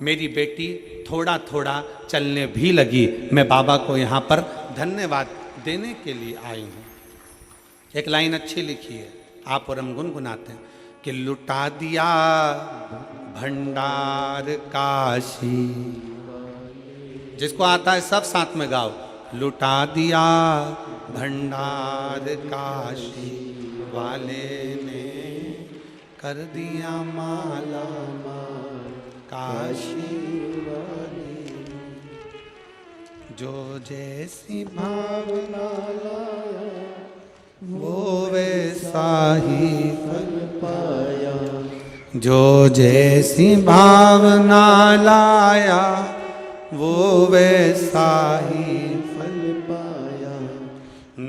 मेरी बेटी थोड़ा थोड़ा चलने भी लगी। मैं बाबा को यहाँ पर धन्यवाद देने के लिए आई हूँ। एक लाइन अच्छी लिखी है, आप और हम गुनगुनाते हैं कि लुटा दिया भंडार काशी। जिसको आता है सब साथ में गाओ। लुटा दिया भंडार काशी वाले ने, कर दिया माला माल काशी वाले। जो जैसी भावना लाया वो वैसा ही फल पाया। जो जैसी भावना लाया वो वैसा ही फल पाया।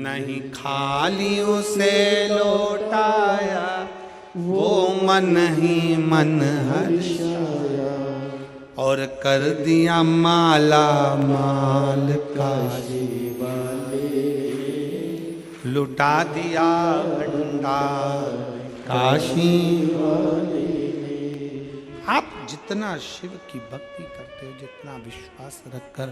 नहीं खाली उसे लौटाया, वो मन ही मन हर्षाया और कर दिया माला माल काशी वाले। लुटा दिया भंडार काशी वाले। आप जितना शिव की भक्ति करते हो, जितना विश्वास रखकर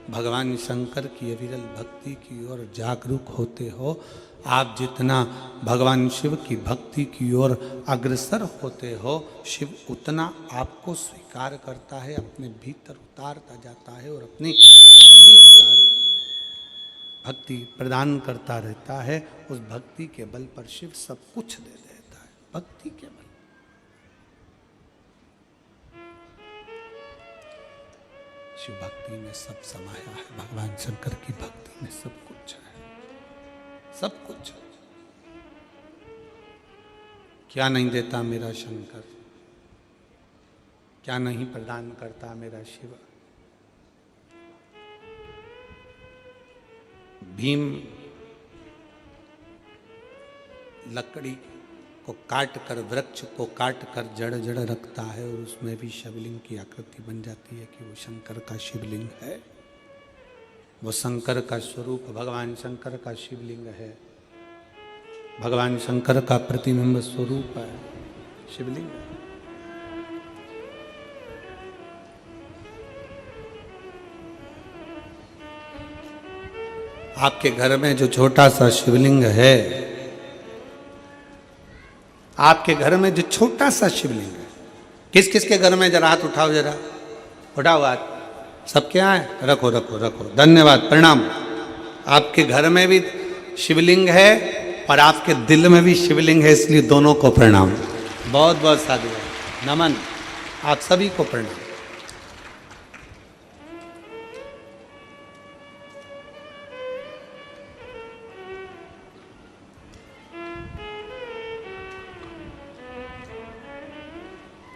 भगवान शंकर की अविरल भक्ति की ओर जागरूक होते हो, आप जितना भगवान शिव की भक्ति की ओर अग्रसर होते हो, शिव उतना आपको स्वीकार करता है, अपने भीतर उतारता जाता है और अपनी भक्ति प्रदान करता रहता है। उस भक्ति के बल पर शिव सब कुछ दे देता है, भक्ति के बल। शिव भक्ति में सब समाया है, भगवान शंकर की भक्ति में सब कुछ है, सब कुछ। क्या नहीं देता मेरा शंकर, क्या नहीं प्रदान करता मेरा शिव। भीम लकड़ी को काट कर, वृक्ष को काट कर जड़ जड़ रखता है और उसमें भी शिवलिंग की आकृति बन जाती है कि वो शंकर का शिवलिंग है। वो शंकर का स्वरूप भगवान शंकर का शिवलिंग है, भगवान शंकर का प्रतिबिंब स्वरूप है, शिवलिंग है। आपके घर में जो छोटा सा शिवलिंग है, आपके घर में जो छोटा सा शिवलिंग है, किस किस के घर में, जरा हाथ उठाओ, जरा उठाओ हाथ। सबके यहाँ रखो रखो रखो, धन्यवाद, प्रणाम। आपके घर में भी शिवलिंग है और आपके दिल में भी शिवलिंग है, इसलिए दोनों को प्रणाम। बहुत बहुत साधु नमन, आप सभी को प्रणाम।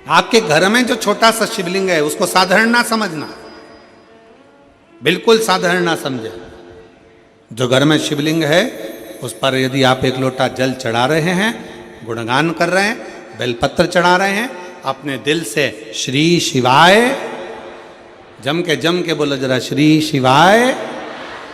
आपके घर में जो छोटा सा शिवलिंग है उसको साधारण ना समझना, बिल्कुल साधारण ना समझे। जो घर में शिवलिंग है उस पर यदि आप एक लोटा जल चढ़ा रहे हैं, गुणगान कर रहे हैं, बेलपत्र चढ़ा रहे हैं, अपने दिल से श्री शिवाय जम के बोलो जरा, श्री शिवाय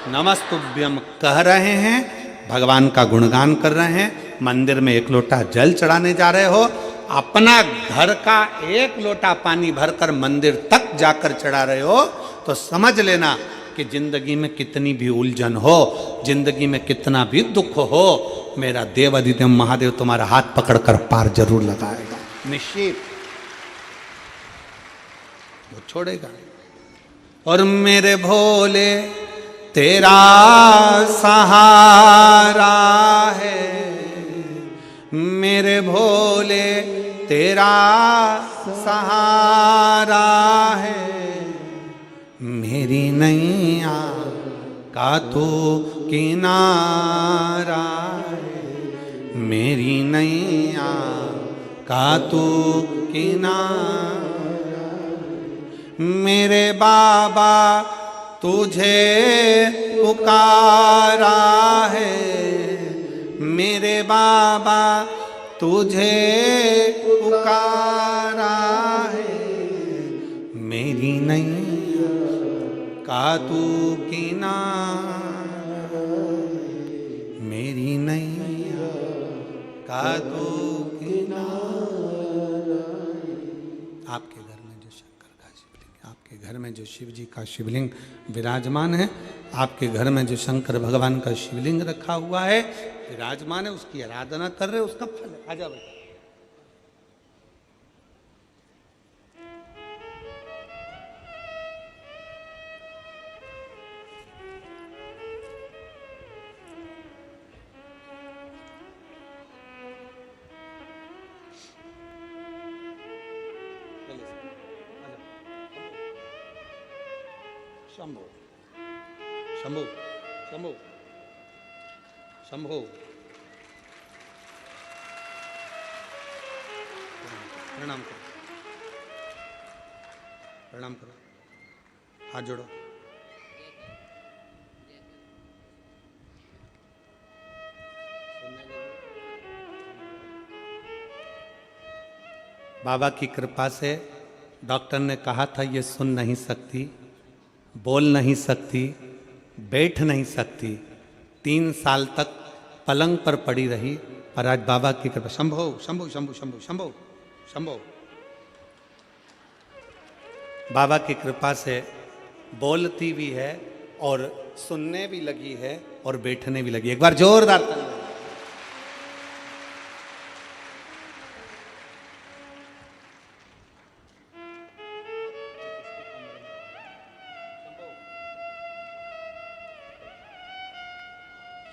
नमस्तुभ्यम कह रहे हैं, भगवान का गुणगान कर रहे हैं, मंदिर में एक लोटा जल चढ़ाने जा रहे हो, अपना घर का एक लोटा पानी भरकर मंदिर तक जाकर चढ़ा रहे हो, तो समझ लेना कि जिंदगी में कितनी भी उलझन हो, जिंदगी में कितना भी दुख हो, मेरा देव अधिदेव महादेव तुम्हारा हाथ पकड़कर पार जरूर लगाएगा, निश्चित वो छोड़ेगा। और मेरे भोले तेरा सहारा है, मेरे भोले तेरा सहारा है, मेरी नैया का तू किनारा है, मेरी नैया का तू किनारा, मेरे बाबा तुझे पुकारा है, मेरे बाबा तुझे पुकारा है, मेरी नैया का तू किनारा, मेरी नैया का तू किनारा। आपके घर में जो शंकर का शिवलिंग, आपके घर में जो शिव जी का शिवलिंग विराजमान है, आपके घर में जो शंकर भगवान का शिवलिंग रखा हुआ है, विराजमान है, उसकी आराधना कर रहे, उसका फल है। आजा बेटा, शंभो शंभो शंभो शंभो, प्रणाम करो, प्रणाम करो, हाथ जोड़ो। बाबा की कृपा से डॉक्टर ने कहा था ये सुन नहीं सकती, बोल नहीं सकती, बैठ नहीं सकती, 3 साल तक पलंग पर पड़ी रही, पर आज बाबा की कृपा, शंभो शंभो शंभो शंभो शंभो शंभो, बाबा की कृपा से बोलती भी है और सुनने भी लगी है और बैठने भी लगी। एक बार जोरदार ताली।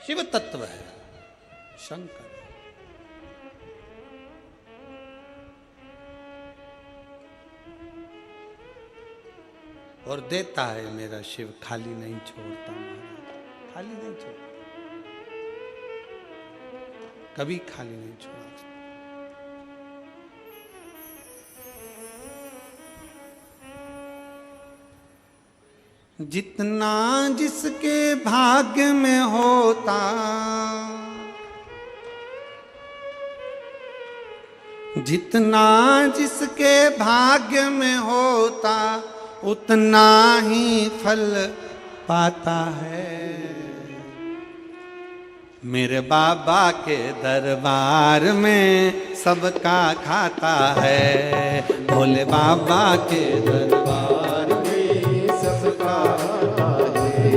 शिव तत्व है शंकर, और देता है मेरा शिव, खाली नहीं छोड़ता महाराज, खाली नहीं छोड़ता, कभी खाली नहीं छोड़ा। जितना जिसके भाग्य में होता, जितना जिसके भाग्य में होता, उतना ही फल पाता है। मेरे बाबा के दरबार में सबका खाता है, भोले बाबा के दरबार में सबका खाता है,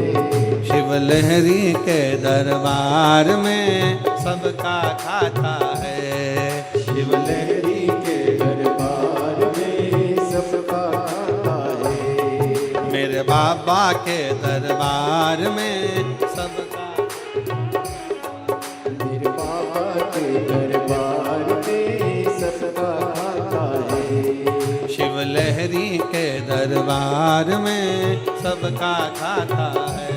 शिव लहरी के दरबार में सबका खाता है, शिव लहरी के दरबार में सबका खाता है, मेरे बाबा के दरबार में सबका, मेरे बाबा के दरबार में सबका खाता है, शिव लहरी के दरबार में सबका खाता है,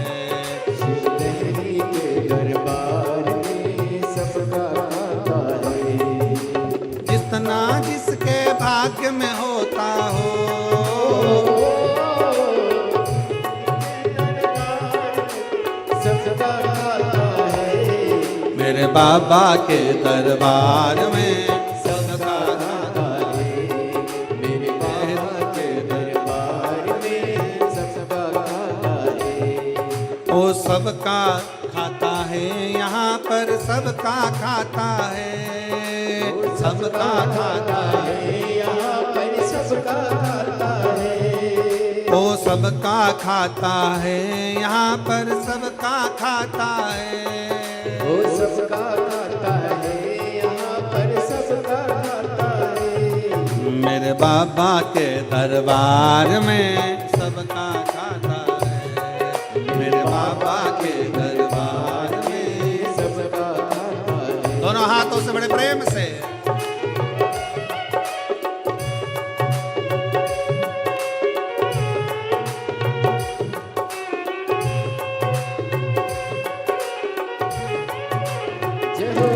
शिव लहरी के दरबार में सबका खाता है। जितना जिसके भाग्य में होता हो, सबका खाता है, बाबा के दरबार में सबका खाता है, मेरे बाबा के दरबार में सबका खाता है। ओ सबका खाता है यहाँ पर सबका खाता है, सबका खाता है यहाँ पर सबका खाता है। ओ सबका खाता है यहाँ पर सबका खाता है। वो सबका खाता है यहाँ पर सबका खाता है। मेरे बाबा के दरबार में सबका खाता है, मेरे बाबा के दरबार में सबका खाता है। दोनों हाथों से बड़े प्रेम से जय हो।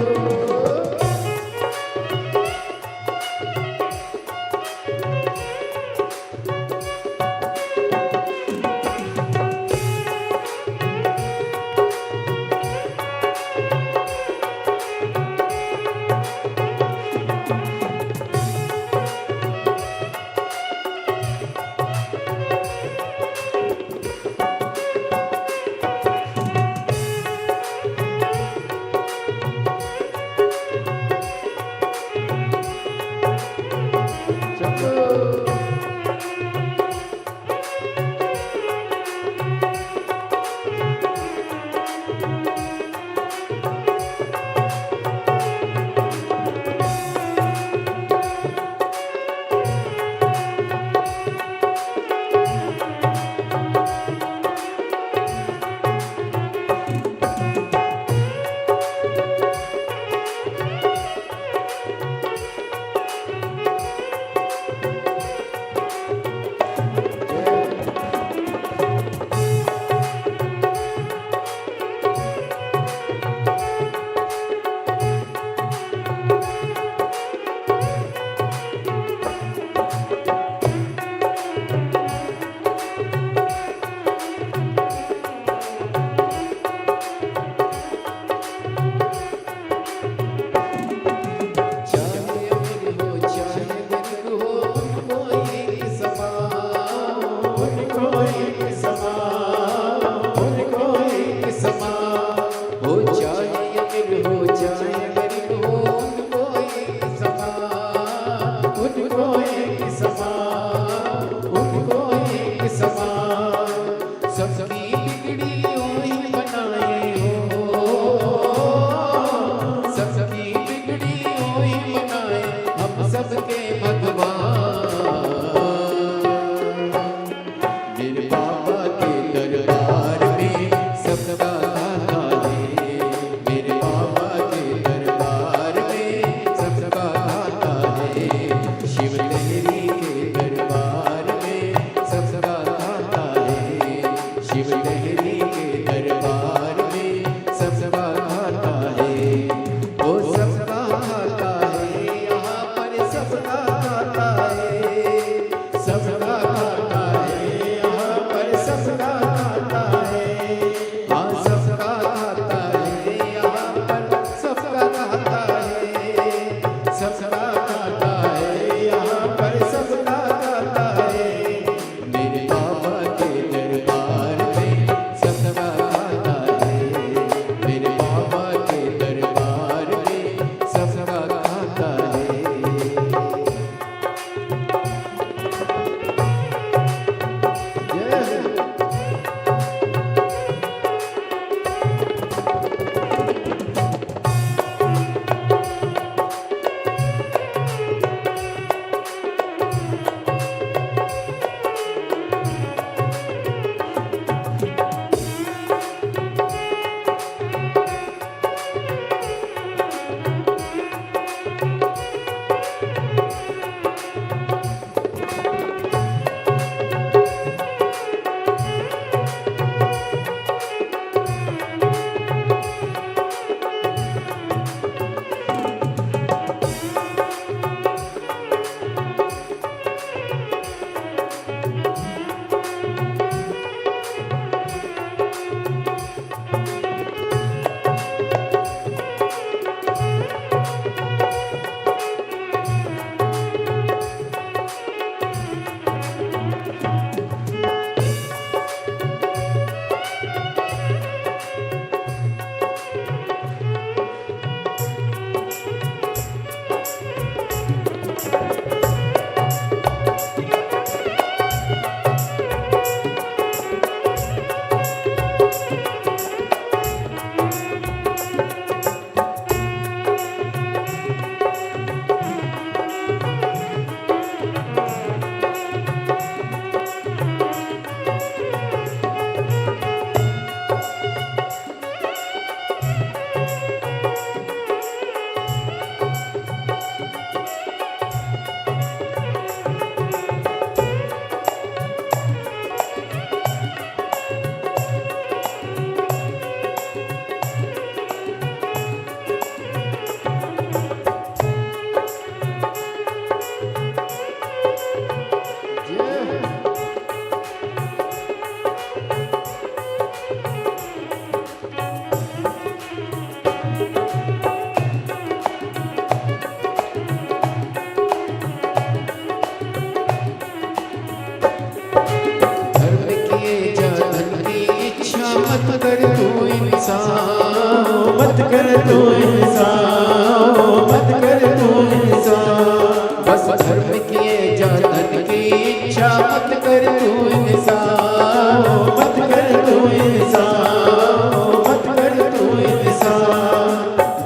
मत कर तू इंसान, मत कर तू इंसान। बस धर्म किए जा धन की इच्छा, मत कर तू इंसान, मत कर तू इंसान, मत कर तू इंसान।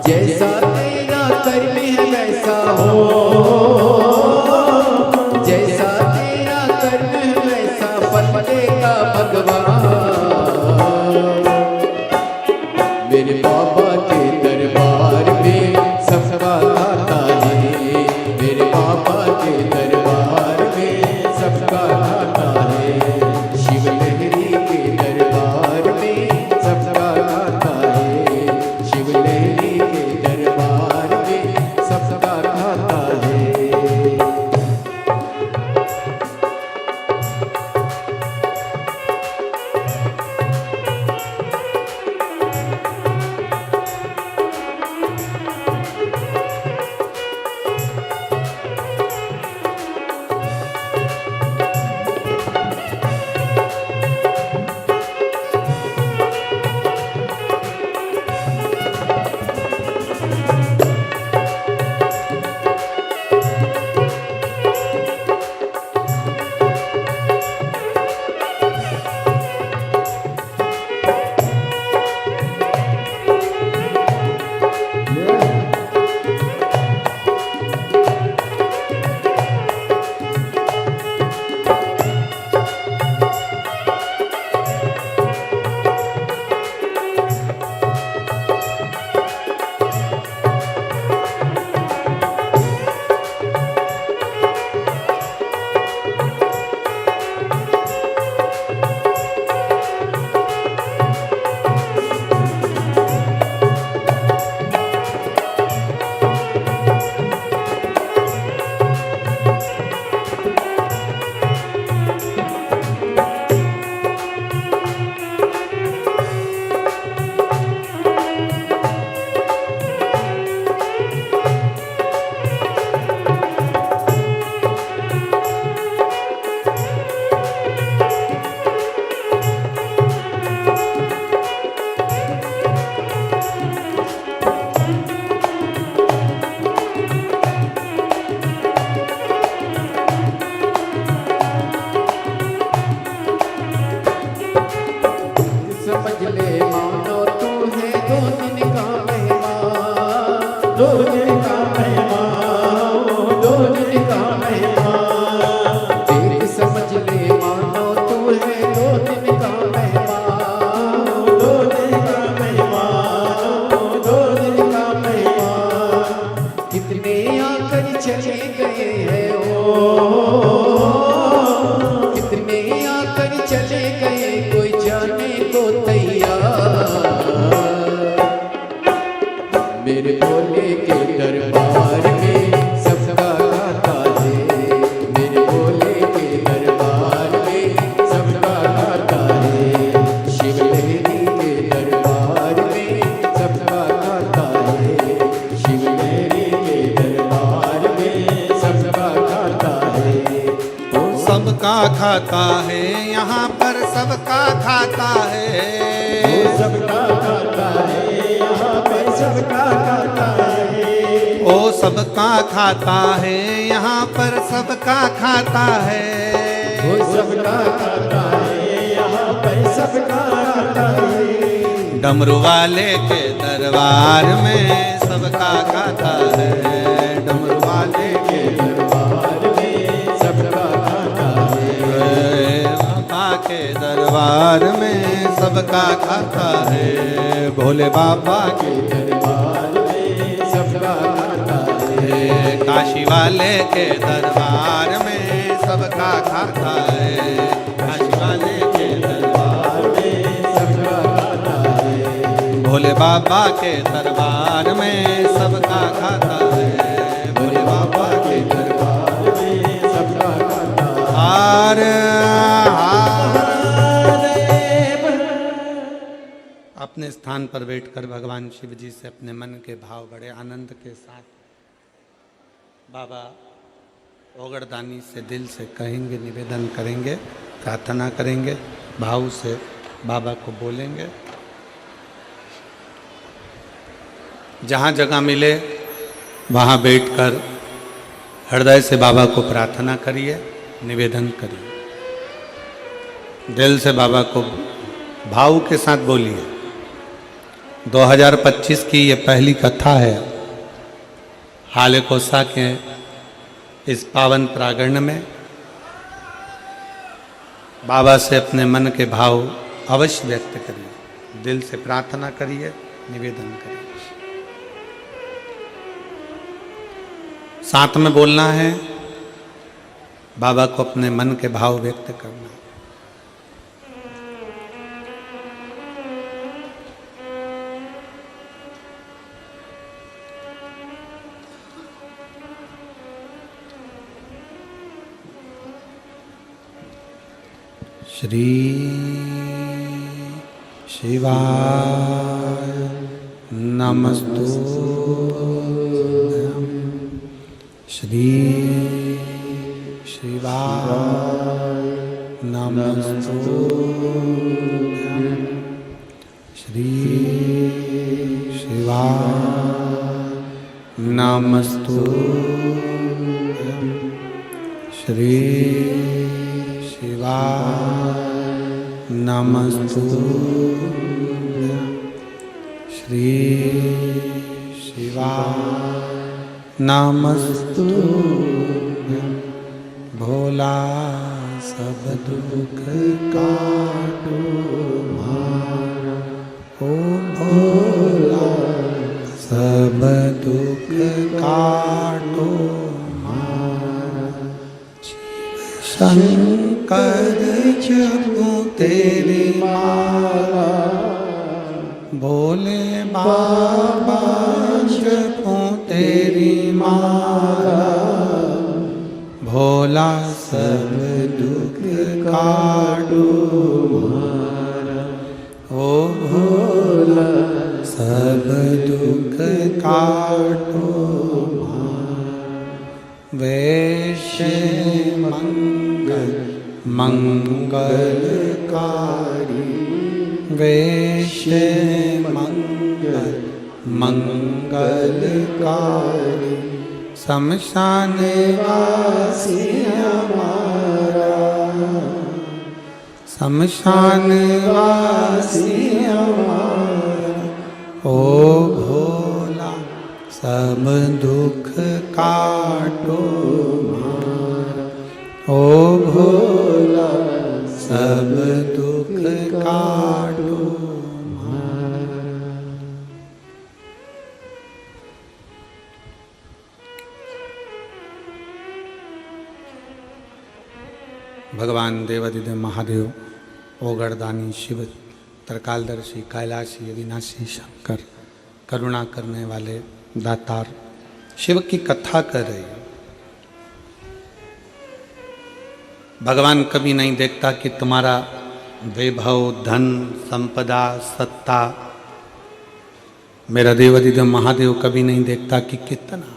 जैसा तेरा कर्म है वैसा हो, जैसा तेरा कर्म है वैसा फल देगा भगवान। मेरे बाबा के दरबार में सबका खाता है, मेरे बाबा के दरबार में सबका खाता है। शिव लहरी के दरबार में सबका खाता है, शिव लहरी के दरबार में सबका खाता है। समझ ले मानो तू है दो दिन का मेहमान, दो दिन का मेहमान, दो दिन का मेहमान। तेरी समझ ले मानो तू है दो दिन का मेहमान, दो दिन का मेहमान, दो दिन का मेहमान। कितने आकर चले गए हैं कितने आकर चले गए कोई जाने को तैयार। मेरे भोले के दरबार में सबका खाता है, मेरे भोले के दरबार में सबका खाता है। शिव लहरी के दरबार में सबका खाता है, शिव लहरी के दरबार में सबका खाता है। सबका खाता है यहाँ पर सबका खाता है, सबका खाता है यहाँ पर सबका खाता है। ओ सबका खाता है यहाँ पर सबका खाता है। वो सबका खाता है यहाँ पर सबका खाता है। डमरू वाले के दरबार में सबका खाता है, डमरू वाले के दरबार में सबका खाता है। बाबा के दरबार में सबका खाता है, भोले बाबा के दरबार में सबका खाता है। काशी वाले के दरबार में सबका खाता है, काशी वाले के दरबार में सबका खाता है। भोले बाबा के दरबार में सबका खाता है, भोले बाबा के दरबार में सबका खाता है। हार अपने स्थान पर बैठकर भगवान शिव जी से अपने मन के भाव बड़े आनंद के साथ बाबा ओगड़दानी से दिल से कहेंगे, निवेदन करेंगे, प्रार्थना करेंगे, भाव से बाबा को बोलेंगे। जहाँ जगह मिले वहाँ बैठकर हृदय से बाबा को प्रार्थना करिए, निवेदन करिए, दिल से बाबा को भाव के साथ बोलिए। 2025 की ये पहली कथा है हाले कोसा के इस पावन प्रांगण में। बाबा से अपने मन के भाव अवश्य व्यक्त करिए, दिल से प्रार्थना करिए, निवेदन करिए। साथ में बोलना है, बाबा को अपने मन के भाव व्यक्त करना। श्री शिवाय नमस्तुभ्यं, श्री शिवाय नमस्तुभ्यं, श्री शिवाय नमस्तुभ्यं, श्री शिवाय नमस्तुभ्यं, श्री शिवाय नमस्तुभ्यं। भोला सब दुख काटो मारा, ओ भोला सब दुख काटो मारा। शंकर जपो तेरी माला, भोले बाबा जपो तेरी माला। भोला सब दुख काटो मारा, ओ भोला सब दुख काटो मारा। वैश्य मंगल मंगलकारी, वैश्य मंगल मंगलकारी। शमशान वासी हमारा, शमशान वासी हमारा। ओ भोला सब दुख काटो मारा, ओ भोला सब दुख काटो मारा। भगवान देवादिदेव महादेव, ओगरदानी शिव, त्रिकालदर्शी, कैलाशी, अविनाशी शंकर, करुणा करने वाले दातार, शिव की कथा कर रहे हैं। भगवान कभी नहीं देखता कि तुम्हारा वैभव, धन, संपदा, सत्ता। मेरा देवादिदेव महादेव कभी नहीं देखता कि कितना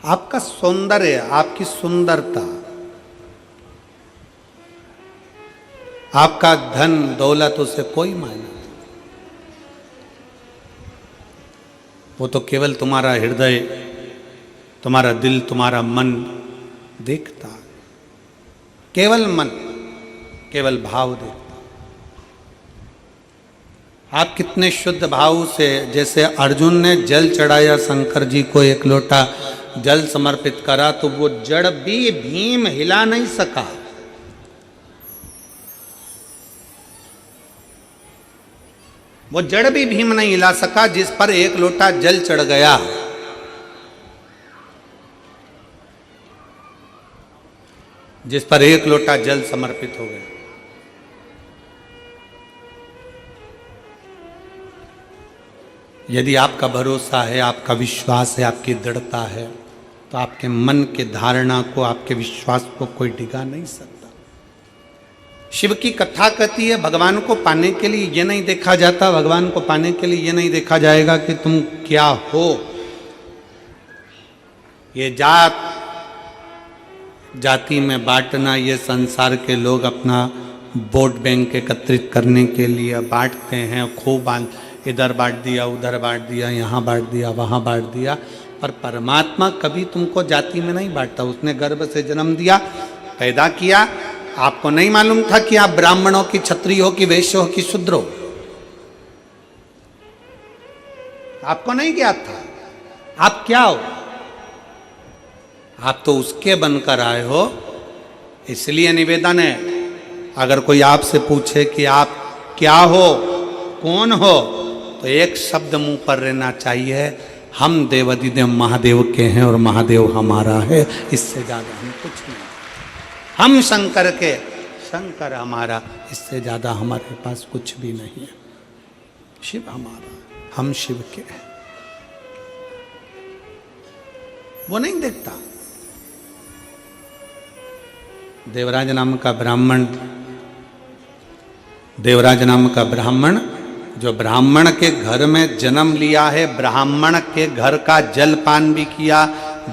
आपका सौंदर्य, आपकी सुंदरता, आपका धन दौलत, उसे कोई मायना नहीं। वो तो केवल तुम्हारा हृदय, तुम्हारा दिल, तुम्हारा मन देखता, केवल मन, केवल भाव देखता। आप कितने शुद्ध भाव से, जैसे अर्जुन ने जल चढ़ाया शंकर जी को, एक लोटा जल समर्पित करा तो वो जड़ भी भीम हिला नहीं सका। वो जड़ भी भीम नहीं हिला सका जिस पर एक लोटा जल चढ़ गया। जिस पर एक लोटा जल समर्पित हो गया। यदि आपका भरोसा है, आपका विश्वास है, आपकी दृढ़ता है, तो आपके मन के धारणा को, आपके विश्वास को कोई डिगा नहीं सकता। शिव की कथा कहती है, भगवान को पाने के लिए ये नहीं देखा जाता, भगवान को पाने के लिए ये नहीं देखा जाएगा कि तुम क्या हो। ये जाति में बांटना, ये संसार के लोग अपना वोट बैंक एकत्रित करने के लिए बांटते हैं, खूब इधर बांट दिया, उधर बांट दिया, यहाँ बांट दिया, वहाँ बांट दिया। पर परमात्मा कभी तुमको जाति में नहीं बांटता। उसने गर्भ से जन्म दिया, पैदा किया। आपको नहीं मालूम था कि आप ब्राह्मण हो कि क्षत्रिय हो कि वैश्य हो कि शूद्र हो। आपको नहीं ज्ञात था आप क्या हो। आप तो उसके बनकर आए हो। इसलिए निवेदन है, अगर कोई आपसे पूछे कि आप क्या हो, कौन हो, तो एक शब्द मुंह पर रहना चाहिए, हम देवाधिदेव महादेव के हैं और महादेव हमारा है। इससे ज्यादा हम कुछ नहीं। हम शंकर के, शंकर हमारा, इससे ज्यादा हमारे पास कुछ भी नहीं है। शिव हमारा, हम शिव के हैं। वो नहीं देखता। देवराज नाम का ब्राह्मण, देवराज नाम का ब्राह्मण जो ब्राह्मण के घर में जन्म लिया है, ब्राह्मण के घर का जलपान भी किया,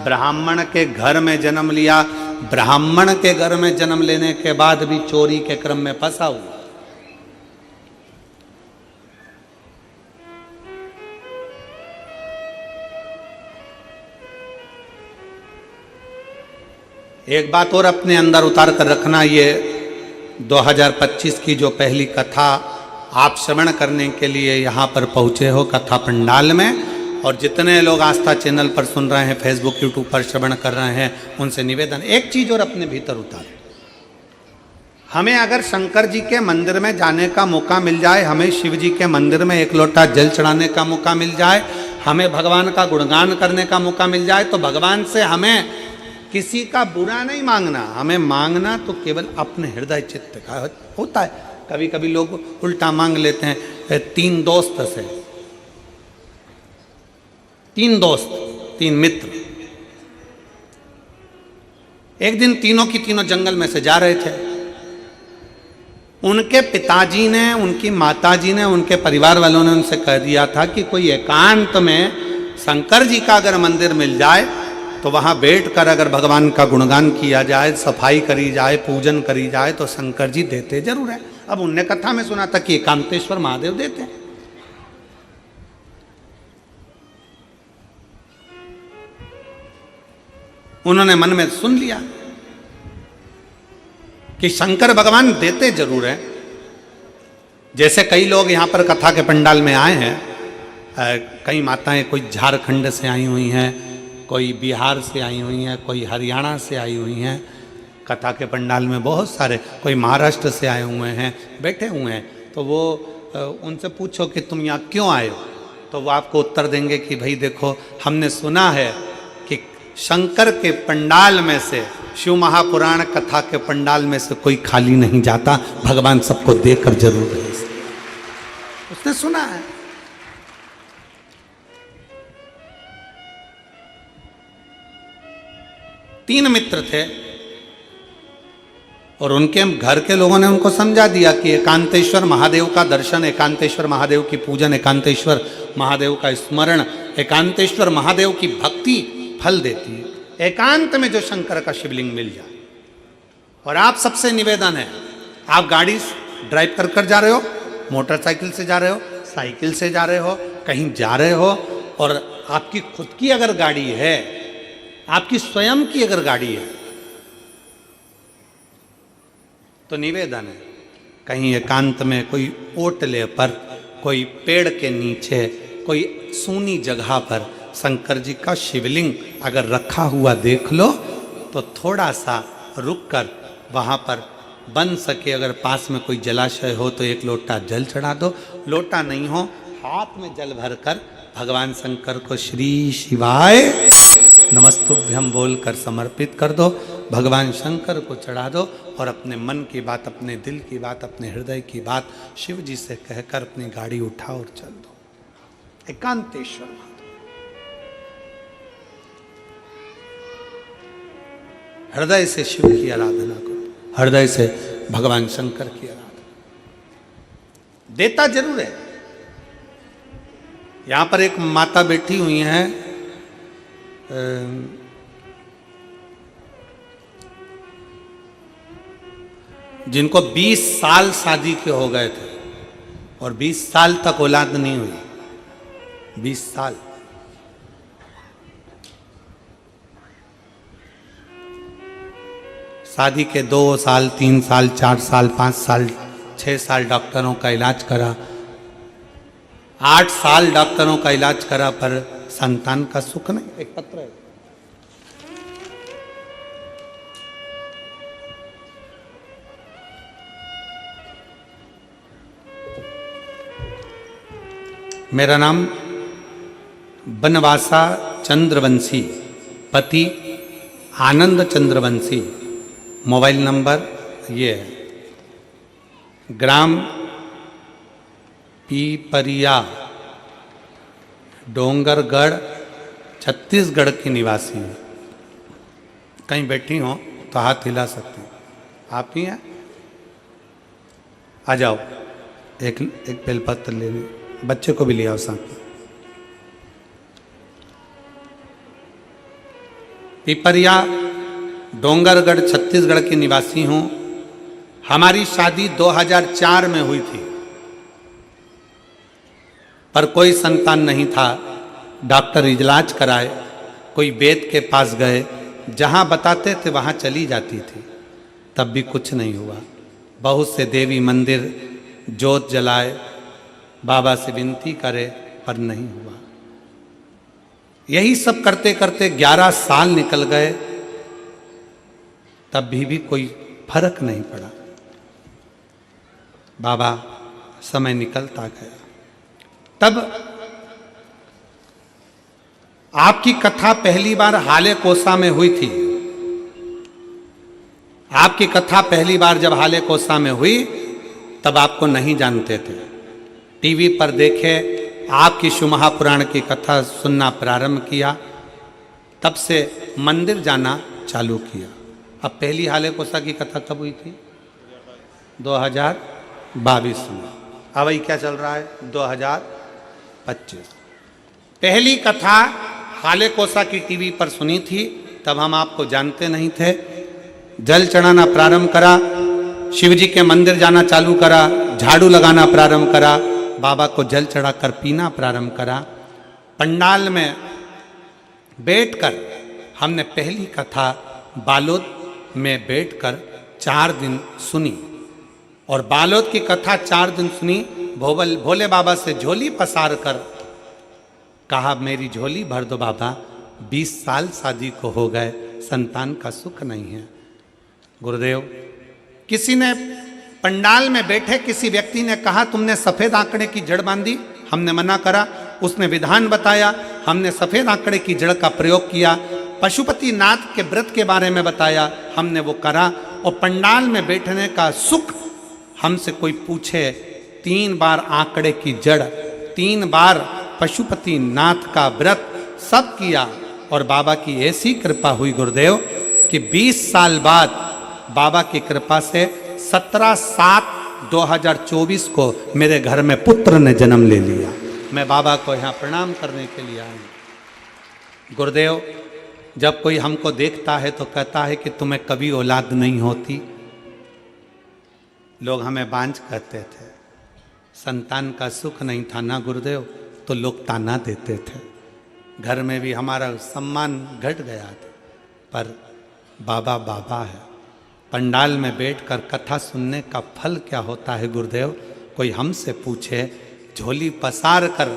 ब्राह्मण के घर में जन्म लिया, ब्राह्मण के घर में जन्म लेने के बाद भी चोरी के क्रम में फंसा हुआ। एक बात और अपने अंदर उतार कर रखना, ये 2025 की जो पहली कथा आप श्रवण करने के लिए यहाँ पर पहुँचे हो कथा पंडाल में, और जितने लोग आस्था चैनल पर सुन रहे हैं, फेसबुक यूट्यूब पर श्रवण कर रहे हैं, उनसे निवेदन, एक चीज और अपने भीतर उतारें। हमें अगर शंकर जी के मंदिर में जाने का मौका मिल जाए, हमें शिव जी के मंदिर में एक लोटा जल चढ़ाने का मौका मिल जाए, हमें भगवान का गुणगान करने का मौका मिल जाए, तो भगवान से हमें किसी का बुरा नहीं मांगना। हमें मांगना तो केवल अपने हृदय चित्त का होता है। कभी कभी लोग उल्टा मांग लेते हैं। 3 दोस्त से, 3 दोस्त, 3 मित्र, एक दिन तीनों की तीनों जंगल में से जा रहे थे। उनके पिताजी ने, उनकी माताजी ने, उनके परिवार वालों ने उनसे कह दिया था कि कोई एकांत में शंकर जी का अगर मंदिर मिल जाए तो वहां बैठकर अगर भगवान का गुणगान किया जाए, सफाई करी जाए, पूजन करी जाए, तो शंकर जी देते जरूर है। अब उनने कथा में सुना था कि एकांतेश्वर महादेव देते हैं। उन्होंने मन में सुन लिया कि शंकर भगवान देते जरूर है। जैसे कई लोग यहां पर कथा के पंडाल में आए हैं, कई माताएं कोई झारखंड से आई हुई हैं, कोई बिहार से आई हुई हैं, कोई हरियाणा से आई हुई हैं। कथा के पंडाल में बहुत सारे, कोई महाराष्ट्र से आए हुए हैं, बैठे हुए हैं। तो वो उनसे पूछो कि तुम यहाँ क्यों आए हो, तो वो आपको उत्तर देंगे कि भाई देखो, हमने सुना है कि शंकर के पंडाल में से, शिव महापुराण कथा के पंडाल में से कोई खाली नहीं जाता, भगवान सबको देकर जरूर भेजते। उसने सुना है। तीन मित्र थे और उनके घर के लोगों ने उनको समझा दिया कि एकांतेश्वर महादेव का दर्शन, एकांतेश्वर महादेव की पूजन, एकांतेश्वर महादेव का स्मरण, एकांतेश्वर महादेव की भक्ति फल देती है। एकांत में जो शंकर का शिवलिंग मिल जाए। और आप सबसे निवेदन है, आप गाड़ी ड्राइव कर कर जा रहे हो, मोटरसाइकिल से जा रहे हो, साइकिल से जा रहे हो, कहीं जा रहे हो, और आपकी खुद की अगर गाड़ी है, आपकी स्वयं की अगर गाड़ी है, तो निवेदन है कहीं एकांत में कोई ओटले पर, कोई पेड़ के नीचे, कोई सूनी जगह पर शंकर जी का शिवलिंग अगर रखा हुआ देख लो, तो थोड़ा सा रुक कर वहाँ पर बन सके, अगर पास में कोई जलाशय हो तो एक लोटा जल चढ़ा दो। लोटा नहीं हो, हाथ में जल भर कर भगवान शंकर को श्री शिवाय नमस्तुभ्यम बोलकर समर्पित कर दो, भगवान शंकर को चढ़ा दो, और अपने मन की बात, अपने दिल की बात, अपने हृदय की बात शिव जी से कहकर अपनी गाड़ी उठाओ और चल दो। एकांतेश्वर महादेव, हृदय से शिव की आराधना करो, हृदय से भगवान शंकर की आराधना। देता जरूर है। यहां पर एक माता बैठी हुई हैं, जिनको 20 साल शादी के हो गए थे और 20 साल तक औलाद नहीं हुई। 20 साल। शादी के 2 साल, 3 साल, 4 साल, 5 साल, 6 साल डॉक्टरों का इलाज करा, 8 साल डॉक्टरों का इलाज करा, पर संतान का सुख नहीं। एक पत्र है, मेरा नाम बनवासा चंद्रवंशी, पति आनंद चंद्रवंशी, मोबाइल नंबर ये है, ग्राम पीपरिया, डोंगरगढ़, छत्तीसगढ़ की निवासी हूँ। कहीं बैठी हो तो हाथ हिला सकते हैं। आप ही हैं? आ जाओ, एक बेलपत्र लेने, बच्चे को भी ले आओ साथ में। पिपरिया, डोंगरगढ़, छत्तीसगढ़ की निवासी हूं। हमारी शादी 2004 में हुई थी, पर कोई संतान नहीं था। डॉक्टर इलाज कराए, कोई वेद के पास गए, जहां बताते थे वहां चली जाती थी, तब भी कुछ नहीं हुआ। बहुत से देवी मंदिर जोत जलाए, बाबा से विनती करे, पर नहीं हुआ। यही सब करते करते 11 साल निकल गए, तब भी कोई फर्क नहीं पड़ा। बाबा समय निकलता गया। तब आपकी कथा पहली बार हाले कोसा में हुई थी। आपकी कथा पहली बार जब हाले कोसा में हुई, तब आपको नहीं जानते थे। टीवी पर देखे, आपकी शिव महापुराण की कथा सुनना प्रारंभ किया, तब से मंदिर जाना चालू किया। अब पहली हाले कोसा की कथा कब हुई थी? 2022 में। अब वही क्या चल रहा है? 2025। पहली कथा हाले कोसा की टीवी पर सुनी थी, तब हम आपको जानते नहीं थे। जल चढ़ाना प्रारंभ करा, शिव जी के मंदिर जाना चालू करा, झाड़ू लगाना प्रारंभ करा, बाबा को जल चढ़ाकर पीना प्रारंभ करा। पंडाल में बैठकर हमने पहली कथा बालोद में बैठकर 4 दिन सुनी, और बालोद की कथा 4 दिन सुनी। भोले बाबा से झोली पसार कर कहा, मेरी झोली भर दो बाबा, 20 साल शादी को हो गए, संतान का सुख नहीं है। गुरुदेव, किसी ने पंडाल में बैठे किसी व्यक्ति ने कहा, तुमने सफेद आंकड़े की जड़ बांधी। हमने मना करा। उसने विधान बताया, हमने सफेद आंकड़े की जड़ का प्रयोग किया। पशुपति नाथ के व्रत के बारे में बताया, हमने वो करा। और पंडाल में बैठने का सुख हमसे कोई पूछे, 3 बार आंकड़े की जड़, 3 बार पशुपति नाथ का व्रत, सब किया। और बाबा की ऐसी कृपा हुई गुरुदेव कि 20 साल बाद बाबा की कृपा से 17/7/2024 को मेरे घर में पुत्र ने जन्म ले लिया। मैं बाबा को यहाँ प्रणाम करने के लिए आया। गुरुदेव, जब कोई हमको देखता है तो कहता है कि तुम्हें कभी औलाद नहीं होती। लोग हमें बांझ कहते थे, संतान का सुख नहीं था ना गुरुदेव, तो लोग ताना देते थे। घर में भी हमारा सम्मान घट गया था। पर बाबा बाबा है। पंडाल में बैठकर कथा सुनने का फल क्या होता है गुरुदेव? कोई हमसे पूछे, झोली पसार कर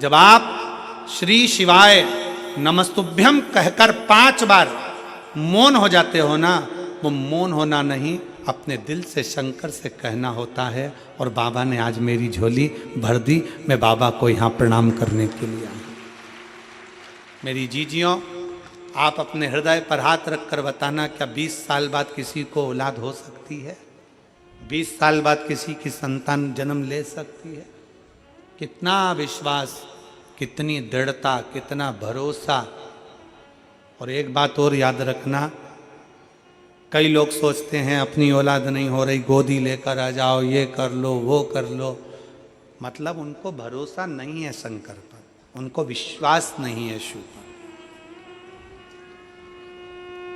जब आप श्री शिवाय नमस्तुभ्यम कहकर 5 बार मौन हो जाते हो ना, वो मौन होना नहीं, अपने दिल से शंकर से कहना होता है। और बाबा ने आज मेरी झोली भर दी। मैं बाबा को यहाँ प्रणाम करने के लिए आया। मेरी जीजियों, आप अपने हृदय पर हाथ रखकर बताना, क्या 20 साल बाद किसी को औलाद हो सकती है? 20 साल बाद किसी की संतान जन्म ले सकती है? कितना विश्वास, कितनी दृढ़ता, कितना भरोसा। और एक बात और याद रखना, कई लोग सोचते हैं अपनी औलाद नहीं हो रही, गोदी लेकर आ जाओ, ये कर लो, वो कर लो। मतलब उनको भरोसा नहीं है शंकर पर, उनको विश्वास नहीं है शिव पर।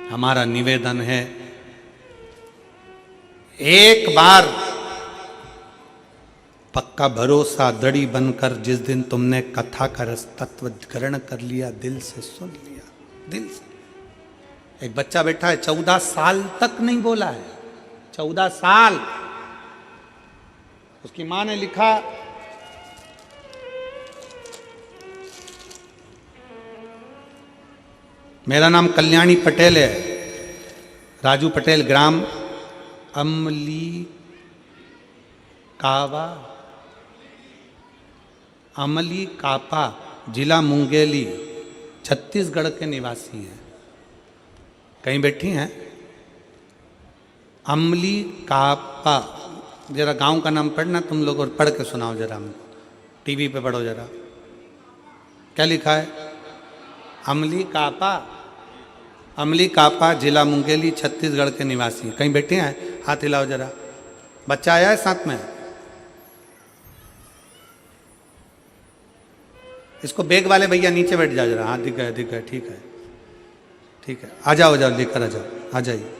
हमारा निवेदन है, एक बार पक्का भरोसा दड़ी बनकर जिस दिन तुमने कथा का रस तत्व ग्रहण कर लिया, दिल से सुन लिया, दिल से। एक बच्चा बैठा है 14 साल तक नहीं बोला है, 14 साल। उसकी मां ने लिखा मेरा नाम कल्याणी पटेल है, राजू पटेल, ग्राम अमली कापा, जिला मुंगेली, छत्तीसगढ़ के निवासी हैं। कहीं बैठी हैं? अमली कापा, जरा गांव का नाम पढ़ना तुम लोग और पढ़ के सुनाओ जरा हमको, टीवी पे पढ़ो जरा। क्या लिखा है? अमली कापा, जिला मुंगेली, छत्तीसगढ़ के निवासी। कहीं बैठे हैं? हाथ हिलाओ जरा। बच्चा आया है साथ में? इसको बैग वाले भैया नीचे बैठ जाओ जरा। हाँ दिख गए, ठीक है, ठीक है। आ जाओ लेकर आ जाओ, आ जाइए।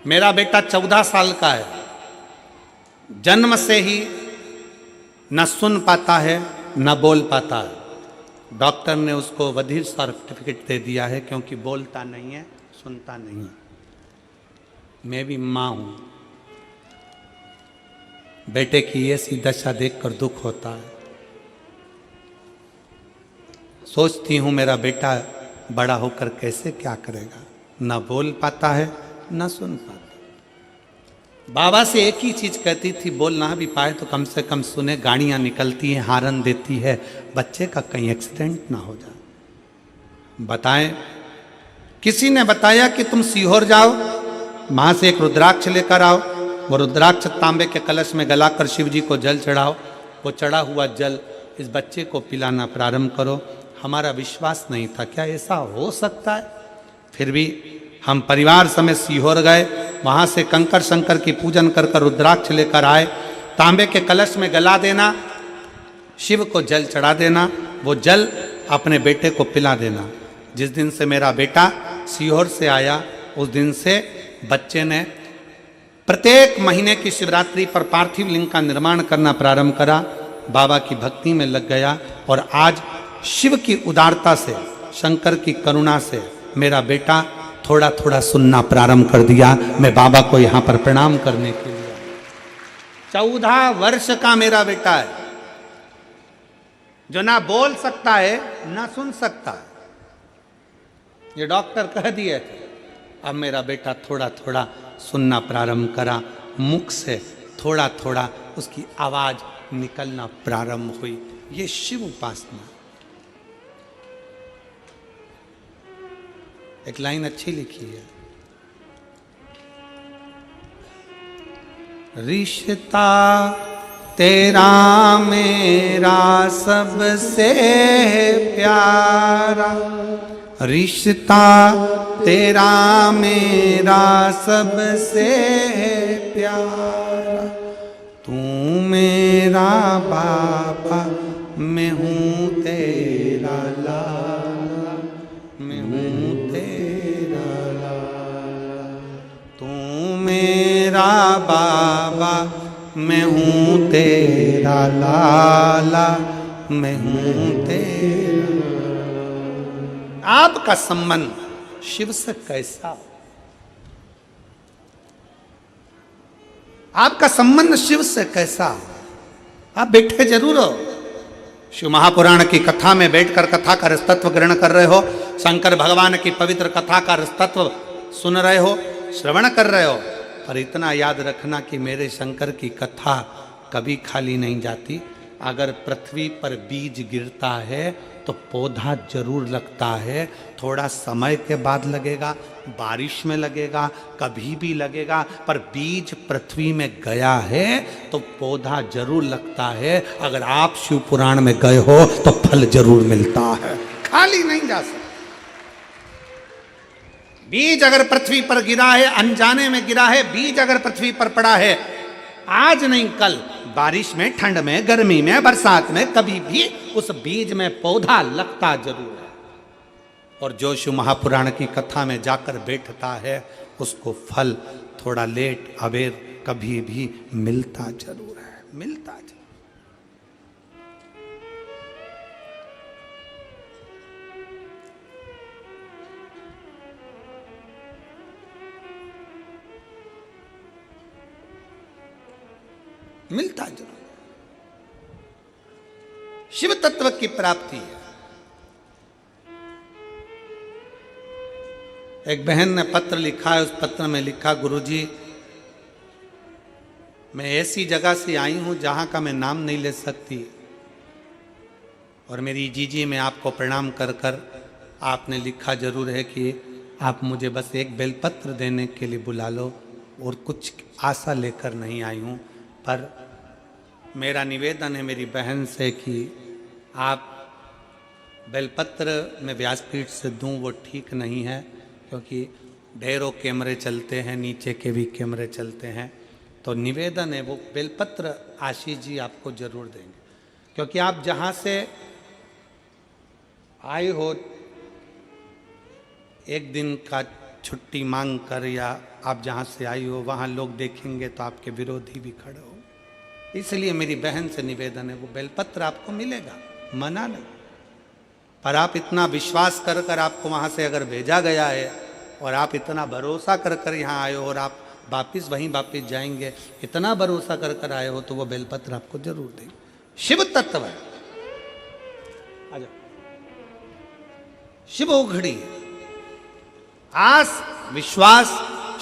मेरा बेटा 14 साल का है, जन्म से ही न सुन पाता है न बोल पाता है। डॉक्टर ने उसको बधिर सर्टिफिकेट दे दिया है क्योंकि बोलता नहीं है, सुनता नहीं है। मैं भी मां हूं, बेटे की ऐसी दशा देखकर दुख होता है। सोचती हूं मेरा बेटा बड़ा होकर कैसे क्या करेगा, न बोल पाता है न सुन पाता। बाबा से एक ही चीज कहती थी, बोल ना भी पाए तो कम से कम सुने। गाड़ियां निकलती हैं, हारन देती है, बच्चे का कहीं एक्सीडेंट ना हो जाए। बताएं, किसी ने बताया कि तुम सीहोर जाओ, वहां से एक रुद्राक्ष लेकर आओ, वो रुद्राक्ष तांबे के कलश में गलाकर शिव जी को जल चढ़ाओ, वो चढ़ा हुआ जल इस बच्चे को पिलाना प्रारंभ करो। हमारा विश्वास नहीं था, क्या ऐसा हो सकता है? फिर भी हम परिवार समेत सीहोर गए, वहां से कंकर शंकर की पूजन कर कर रुद्राक्ष लेकर आए। तांबे के कलश में गला देना, शिव को जल चढ़ा देना, वो जल अपने बेटे को पिला देना। जिस दिन से मेरा बेटा सीहोर से आया, उस दिन से बच्चे ने प्रत्येक महीने की शिवरात्रि पर पार्थिव लिंग का निर्माण करना प्रारंभ करा, बाबा की भक्ति में लग गया। और आज शिव की उदारता से, शंकर की करुणा से मेरा बेटा थोड़ा थोड़ा सुनना प्रारंभ कर दिया। मैं बाबा को यहां पर प्रणाम करने के लिए। 14 वर्ष का मेरा बेटा है, जो ना बोल सकता है ना सुन सकता है, ये डॉक्टर कह दिए थे। अब मेरा बेटा थोड़ा थोड़ा सुनना प्रारंभ करा, मुख से थोड़ा थोड़ा उसकी आवाज निकलना प्रारंभ हुई। ये शिव उपासना। एक लाइन अच्छी लिखी है, रिश्ता तेरा मेरा सबसे प्यारा, रिश्ता तेरा मेरा सबसे प्यारा, तू मेरा बाबा मैं हूँ तेरा लाला, मैं हूँ तेरा लाला, तू मेरा बाबा मैं हूँ तेरा लाला, मैं हूँ तेरा। आपका संबंध शिव से कैसा? आपका संबंध शिव से कैसा? आप बैठे जरूर हो, शिव महापुराण की कथा में बैठकर कथा का रसतत्व ग्रहण कर रहे हो, शंकर भगवान की पवित्र कथा का रसतत्व सुन रहे हो, श्रवण कर रहे हो। पर इतना याद रखना कि मेरे शंकर की कथा कभी खाली नहीं जाती। अगर पृथ्वी पर बीज गिरता है तो पौधा जरूर लगता है, थोड़ा समय के बाद लगेगा, बारिश में लगेगा, कभी भी लगेगा, पर बीज पृथ्वी में गया है तो पौधा जरूर लगता है। अगर आप शिव पुराण में गए हो तो फल जरूर मिलता है, खाली नहीं जा सकता। बीज अगर पृथ्वी पर गिरा है, अनजाने में गिरा है, बीज अगर पृथ्वी पर पड़ा है, आज नहीं कल, बारिश में, ठंड में, गर्मी में, बरसात में, कभी भी उस बीज में पौधा लगता जरूर है। और जो शिव महापुराण की कथा में जाकर बैठता है उसको फल थोड़ा लेट अबेर कभी भी मिलता जरूर है, मिलता जरूर। मिलता जरूर। शिव तत्व की प्राप्ति है। एक बहन ने पत्र लिखा है, उस पत्र में लिखा, गुरुजी मैं ऐसी जगह से आई हूं जहां का मैं नाम नहीं ले सकती, और मेरी जीजी मैं आपको प्रणाम कर कर आपने लिखा जरूर है कि आप मुझे बस एक बेलपत्र देने के लिए बुला लो, और कुछ आशा लेकर नहीं आई हूं, पर मेरा निवेदन है मेरी बहन से कि आप बेलपत्र में व्यासपीठ से दूं वो ठीक नहीं है, क्योंकि ढेरों कैमरे चलते हैं, नीचे के भी कैमरे चलते हैं। तो निवेदन है वो बेलपत्र आशीष जी आपको जरूर देंगे, क्योंकि आप जहाँ से आए हो एक दिन का छुट्टी मांग कर, या आप जहाँ से आई हो वहाँ लोग देखेंगे तो आपके विरोधी भी खड़े हो। इसलिए मेरी बहन से निवेदन है वो बेलपत्र आपको मिलेगा, मना नहीं, पर आप इतना विश्वास कर कर आपको वहाँ से अगर भेजा गया है और आप इतना भरोसा कर कर यहाँ आए हो और आप वापिस वहीं वापिस जाएंगे, इतना भरोसा कर कर आए हो, तो वो बेलपत्र आपको जरूर देंगे। शिव तत्व है, आ जाओ। शिव उघड़ी है, आस विश्वास,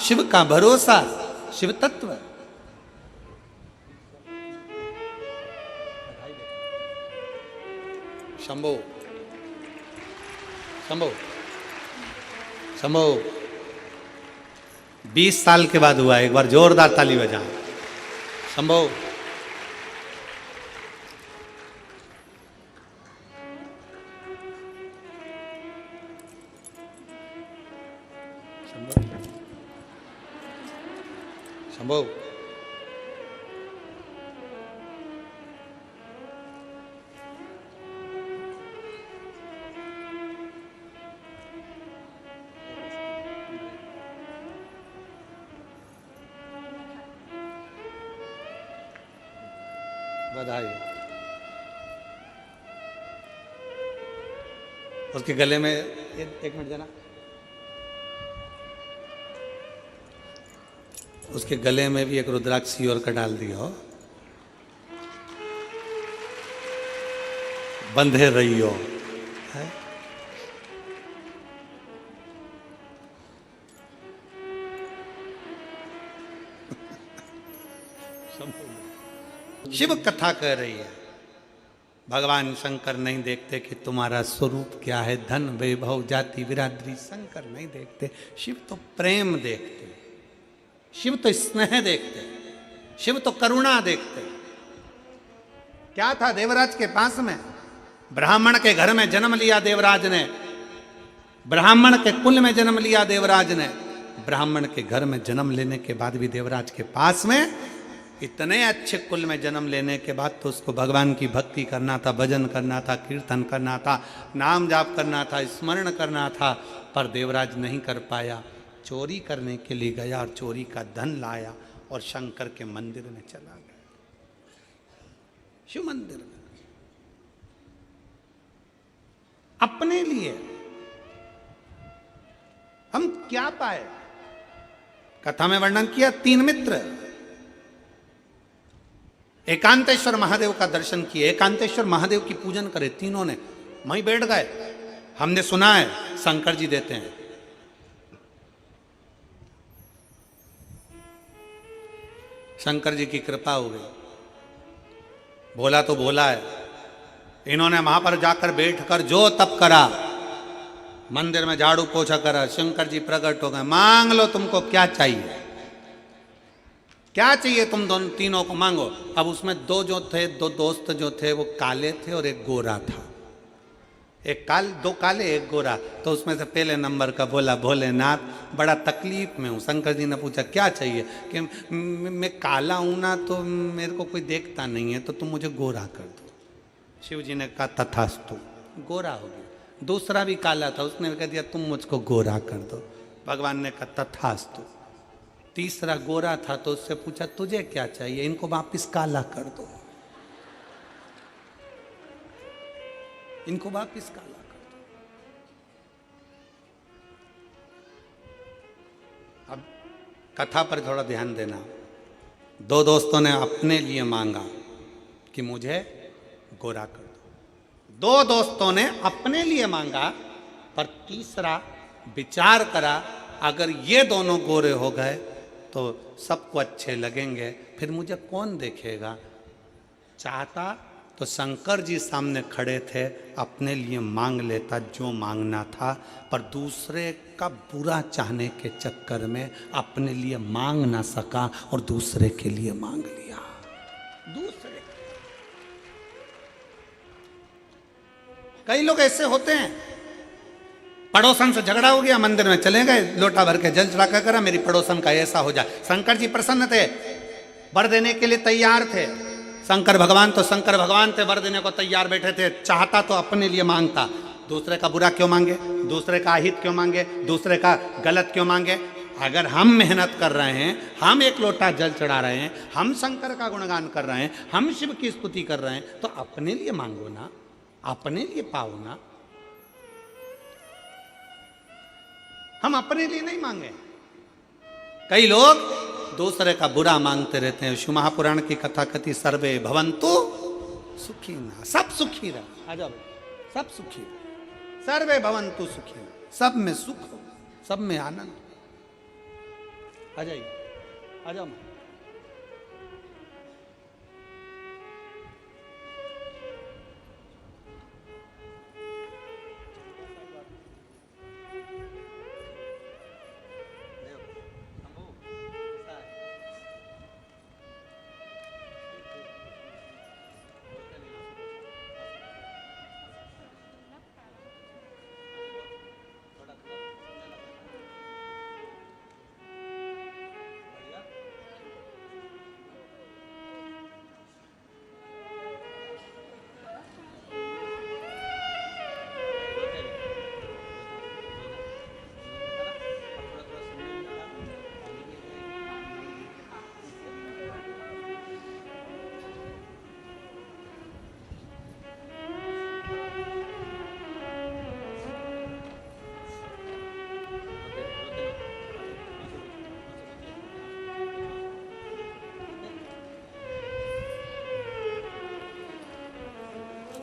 शिव का भरोसा, शिव तत्व है। शंभो शंभो शंभो 20 साल के बाद हुआ, एक बार जोरदार ताली बजाओ। शंभो शंभो बधाई। उसके गले में एक मिनट देना, उसके गले में भी एक रुद्राक्ष और का डाल दिया हो, बंधे रहियो है? शिव कथा कह रही है, भगवान शंकर नहीं देखते कि तुम्हारा स्वरूप क्या है, धन वैभव जाति बिरादरी, शंकर नहीं देखते। शिव तो प्रेम देखते, शिव तो स्नेह देखते, शिव तो करुणा देखते। क्या था देवराज के पास में? ब्राह्मण के घर में जन्म लिया देवराज ने, ब्राह्मण के कुल में जन्म लिया देवराज ने। ब्राह्मण के घर में जन्म लेने के बाद भी देवराज के पास में, इतने अच्छे कुल में जन्म लेने के बाद तो उसको भगवान की भक्ति करना था, भजन करना था, कीर्तन करना था, नाम जाप करना था, स्मरण करना था, पर देवराज नहीं कर पाया। चोरी करने के लिए गया और चोरी का धन लाया और शंकर के मंदिर में चला गया, शिव मंदिर में, अपने लिए। हम क्या पाए? कथा में वर्णन किया, 3 मित्र एकांतेश्वर महादेव का दर्शन किए, एकांतेश्वर महादेव की पूजन करे, तीनों ने वहीं बैठ गए। हमने सुना है शंकर जी देते हैं। शंकर जी की कृपा हो गई, भोला तो भोला है। इन्होंने वहां पर जाकर बैठकर जो तप करा, मंदिर में झाड़ू पोछा करा, शंकर जी प्रकट हो गए। मांग लो, तुमको क्या चाहिए, क्या चाहिए तुम दोनों तीनों को मांगो। अब उसमें 2 जो थे, 2 दोस्त जो थे वो काले थे और एक गोरा था। 2 काले एक गोरा। तो उसमें से पहले नंबर का बोला, भोलेनाथ बड़ा तकलीफ में हूँ। शंकर जी ने पूछा क्या चाहिए? कि मैं काला हूँ ना, तो मेरे को कोई देखता नहीं है, तो तुम मुझे गोरा कर दो। शिव जी ने कहा तथास्तु, गोरा हो गया। दूसरा भी काला था, उसने भी कह दिया तुम मुझको गोरा कर दो। भगवान ने कहा तथास्तु। तीसरा गोरा था तो उससे पूछा तुझे क्या चाहिए, इनको वापिस काला कर दो, इनको वापिस काला कर दो। अब कथा पर थोड़ा ध्यान देना। दो दोस्तों ने अपने लिए मांगा कि मुझे गोरा कर दो, दो दोस्तों ने अपने लिए मांगा, पर तीसरा विचार करा अगर ये दोनों गोरे हो गए तो सबको अच्छे लगेंगे, फिर मुझे कौन देखेगा। चाहता तो शंकर जी सामने खड़े थे, अपने लिए मांग लेता जो मांगना था, पर दूसरे का बुरा चाहने के चक्कर में अपने लिए मांग ना सका और दूसरे के लिए मांग लिया। दूसरे कई लोग ऐसे होते हैं, पड़ोसन से झगड़ा हो गया, मंदिर में चले गए, लोटा भर के जल चढ़ा कर करा मेरी पड़ोसन का ऐसा हो जाए। शंकर जी प्रसन्न थे, वर देने के लिए तैयार थे। शंकर भगवान थे, वर देने को तैयार बैठे थे। चाहता तो अपने लिए मांगता, दूसरे का बुरा क्यों मांगे, दूसरे का अहित क्यों मांगे, दूसरे का गलत क्यों मांगे। अगर हम मेहनत कर रहे हैं, हम एक लोटा जल चढ़ा रहे हैं, हम शंकर का गुणगान कर रहे हैं, हम शिव की स्तुति कर रहे हैं, तो अपने लिए मांगो ना, अपने लिए पाओ ना। हम अपने लिए नहीं मांगे। कई लोग दूसरे का बुरा मांगते रहते हैं। शिव महापुराण की कथा कथी सर्वे भवन्तु सुखिनः, सब सुखी रहे। आ जाओ, सब सुखी रहे, सर्वे भवन्तु सुखिनः, सब में सुख हो, सब में आनंद। आ जाइए, आ जाओ।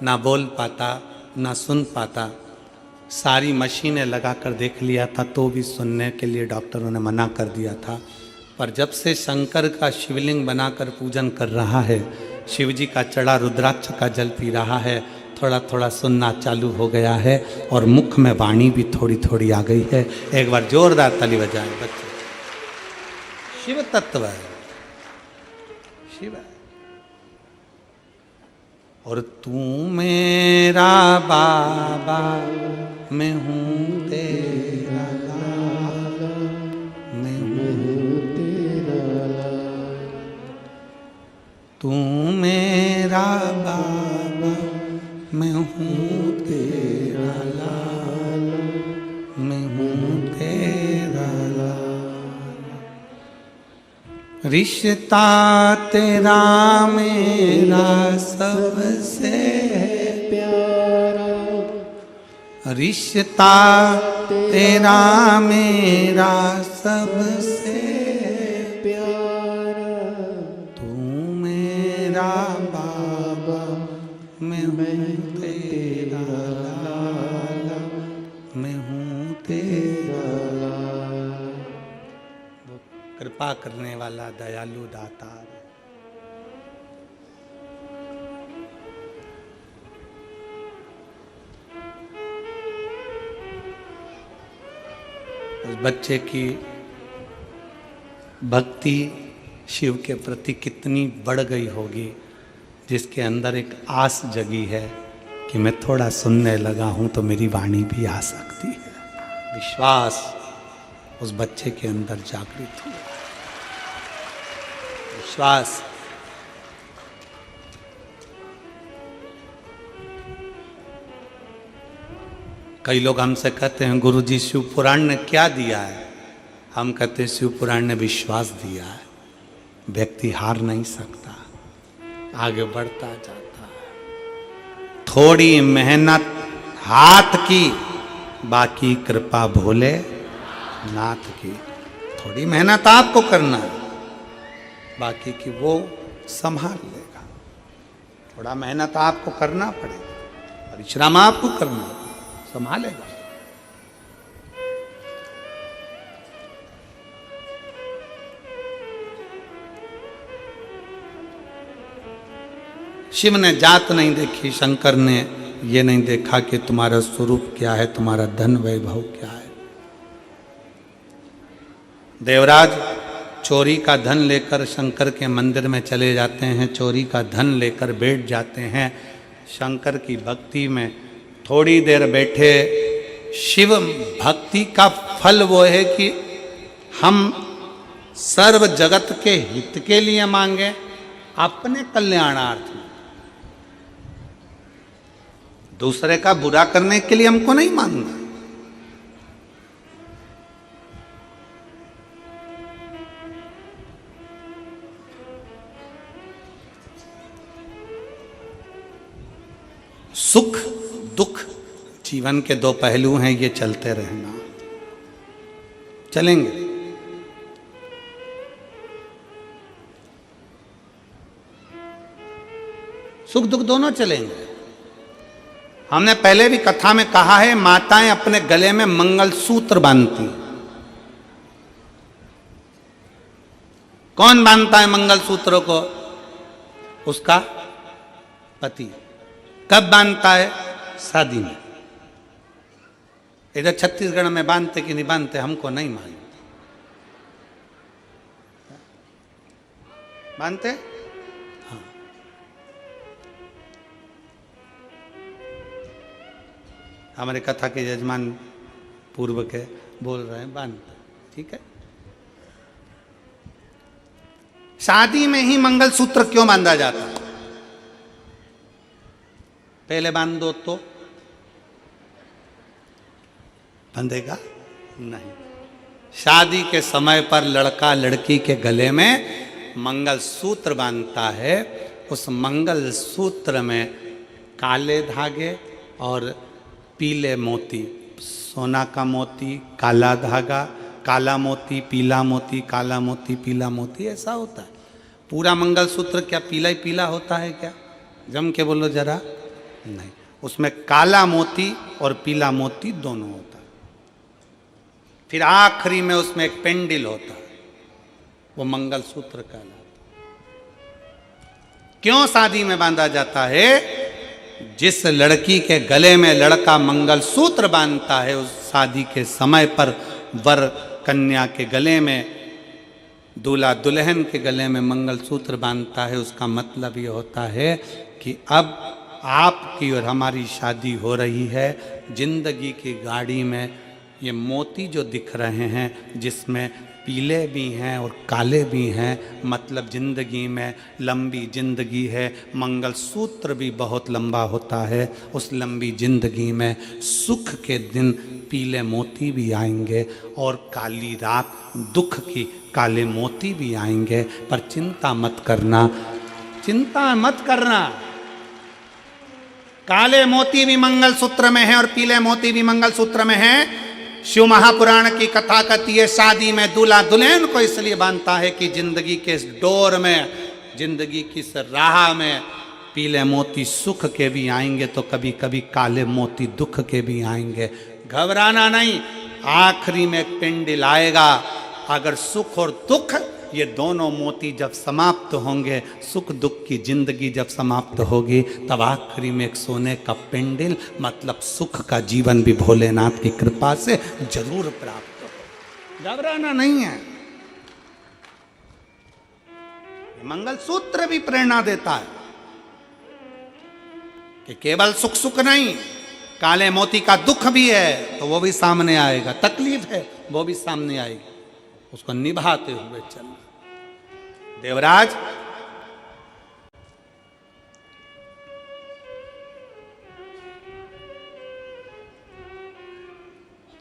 ना बोल पाता, ना सुन पाता, सारी मशीनें लगाकर देख लिया था तो भी सुनने के लिए डॉक्टरों ने मना कर दिया था। पर जब से शंकर का शिवलिंग बनाकर पूजन कर रहा है, शिव जी का चढ़ा रुद्राक्ष का जल पी रहा है, थोड़ा थोड़ा सुनना चालू हो गया है और मुख में वाणी भी थोड़ी थोड़ी आ गई है। एक बार जोरदार ताली बजाएं बच्चे। शिव तत्व है, शिव है। और तू मेरा बाबा, मैं हूँ तेरा लाला, मैं हूँ तेरा लाला। तू मेरा बाबा, मैं हूँ तेरा लाला, मैं हूँ तेरा लाला। रिश्ता तेरा मेरा सबसे प्यारा, रिश्ता तेरा मेरा सबसे प्यारा। तू मेरा बाबा, मैं हूँ तेरा लाला, मैं हूँ तेरा लाला। वो कृपा करने वाला दयालु दातार। उस बच्चे की भक्ति शिव के प्रति कितनी बढ़ गई होगी, जिसके अंदर एक आस जगी है कि मैं थोड़ा सुनने लगा हूं तो मेरी वाणी भी आ सकती है। विश्वास उस बच्चे के अंदर जागृत हुआ। विश्वास। कई लोग हमसे कहते हैं गुरुजी शिव पुराण ने क्या दिया है, हम कहते शिव पुराण ने विश्वास दिया है, व्यक्ति हार नहीं सकता, आगे बढ़ता जाता है। थोड़ी मेहनत हाथ की, बाकी कृपा भोले नाथ की। थोड़ी मेहनत आपको करना है, बाकी की वो संभाल लेगा। थोड़ा मेहनत आपको करना पड़ेगा, परिश्रम आपको करना, संभालेगा। शिव ने जात नहीं देखी, शंकर ने ये नहीं देखा कि तुम्हारा स्वरूप क्या है, तुम्हारा धन वैभव क्या है। देवराज चोरी का धन लेकर शंकर के मंदिर में चले जाते हैं, चोरी का धन लेकर बैठ जाते हैं शंकर की भक्ति में। थोड़ी देर बैठे, शिव भक्ति का फल वो है कि हम सर्व जगत के हित के लिए मांगे, अपने कल्याणार्थ में। दूसरे का बुरा करने के लिए हमको नहीं मांगना। सुख दुख जीवन के दो पहलू हैं, ये चलते रहना, चलेंगे। सुख दुख दोनों चलेंगे। हमने पहले भी कथा में कहा है, माताएं अपने गले में मंगलसूत्र बांधती। कौन बांधता है मंगलसूत्र को? उसका पति। कब बांधता है? शादी में। इधर छत्तीसगढ़ में बांधते कि नहीं बांधते हमको नहीं मालूम। बांधते? हाँ। हमारे कथा के यजमान पूर्व के बोल रहे हैं बांधते, ठीक है। शादी में ही मंगलसूत्र क्यों बांधा जाता है? पहले बांध दो तो बंधेगा नहीं। शादी के समय पर लड़का लड़की के गले में मंगलसूत्र बांधता है। उस मंगलसूत्र में काले धागे और पीले मोती, सोना का मोती, काला धागा, काला मोती, पीला मोती, काला मोती, पीला मोती, ऐसा होता है। पूरा मंगलसूत्र क्या पीला ही पीला होता है क्या? जम के बोलो जरा। नहीं, उसमें काला मोती और पीला मोती दोनों होता है। फिर आखिरी में उसमें एक पेंडिल होता है, वो मंगलसूत्र कहलाता है। क्यों शादी में बांधा जाता है? जिस लड़की के गले में लड़का मंगलसूत्र बांधता है, उस शादी के समय पर वर कन्या के गले में, दूल्हा दुल्हन के गले में मंगलसूत्र बांधता है। उसका मतलब ये होता है कि अब आपकी और हमारी शादी हो रही है। जिंदगी की गाड़ी में ये मोती जो दिख रहे हैं, जिसमें पीले भी हैं और काले भी हैं, मतलब जिंदगी में लंबी जिंदगी है। मंगलसूत्र भी बहुत लंबा होता है। उस लंबी जिंदगी में सुख के दिन पीले मोती भी आएंगे और काली रात दुख की काले मोती भी आएंगे। पर चिंता मत करना, चिंता मत करना। काले मोती भी मंगलसूत्र में है और पीले मोती भी मंगलसूत्र में है। शिव महापुराण की कथा कहती है, शादी में दूल्हा दुल्हन को इसलिए बांधता है कि जिंदगी के इस डोर में, जिंदगी की इस राह में पीले मोती सुख के भी आएंगे तो कभी कभी काले मोती दुख के भी आएंगे। घबराना नहीं, आखिरी में एक पेंडिल आएगा। अगर सुख और दुख ये दोनों मोती जब समाप्त होंगे, सुख दुख की जिंदगी जब समाप्त होगी, तब आखिरी में एक सोने का पेंडिल, मतलब सुख का जीवन भी भोलेनाथ की कृपा से जरूर प्राप्त हो। घबराना नहीं है। मंगलसूत्र भी प्रेरणा देता है कि केवल सुख सुख नहीं, काले मोती का दुख भी है तो वो भी सामने आएगा, तकलीफ है वो भी सामने आएगी, उसको निभाते हुए चलना। देवराज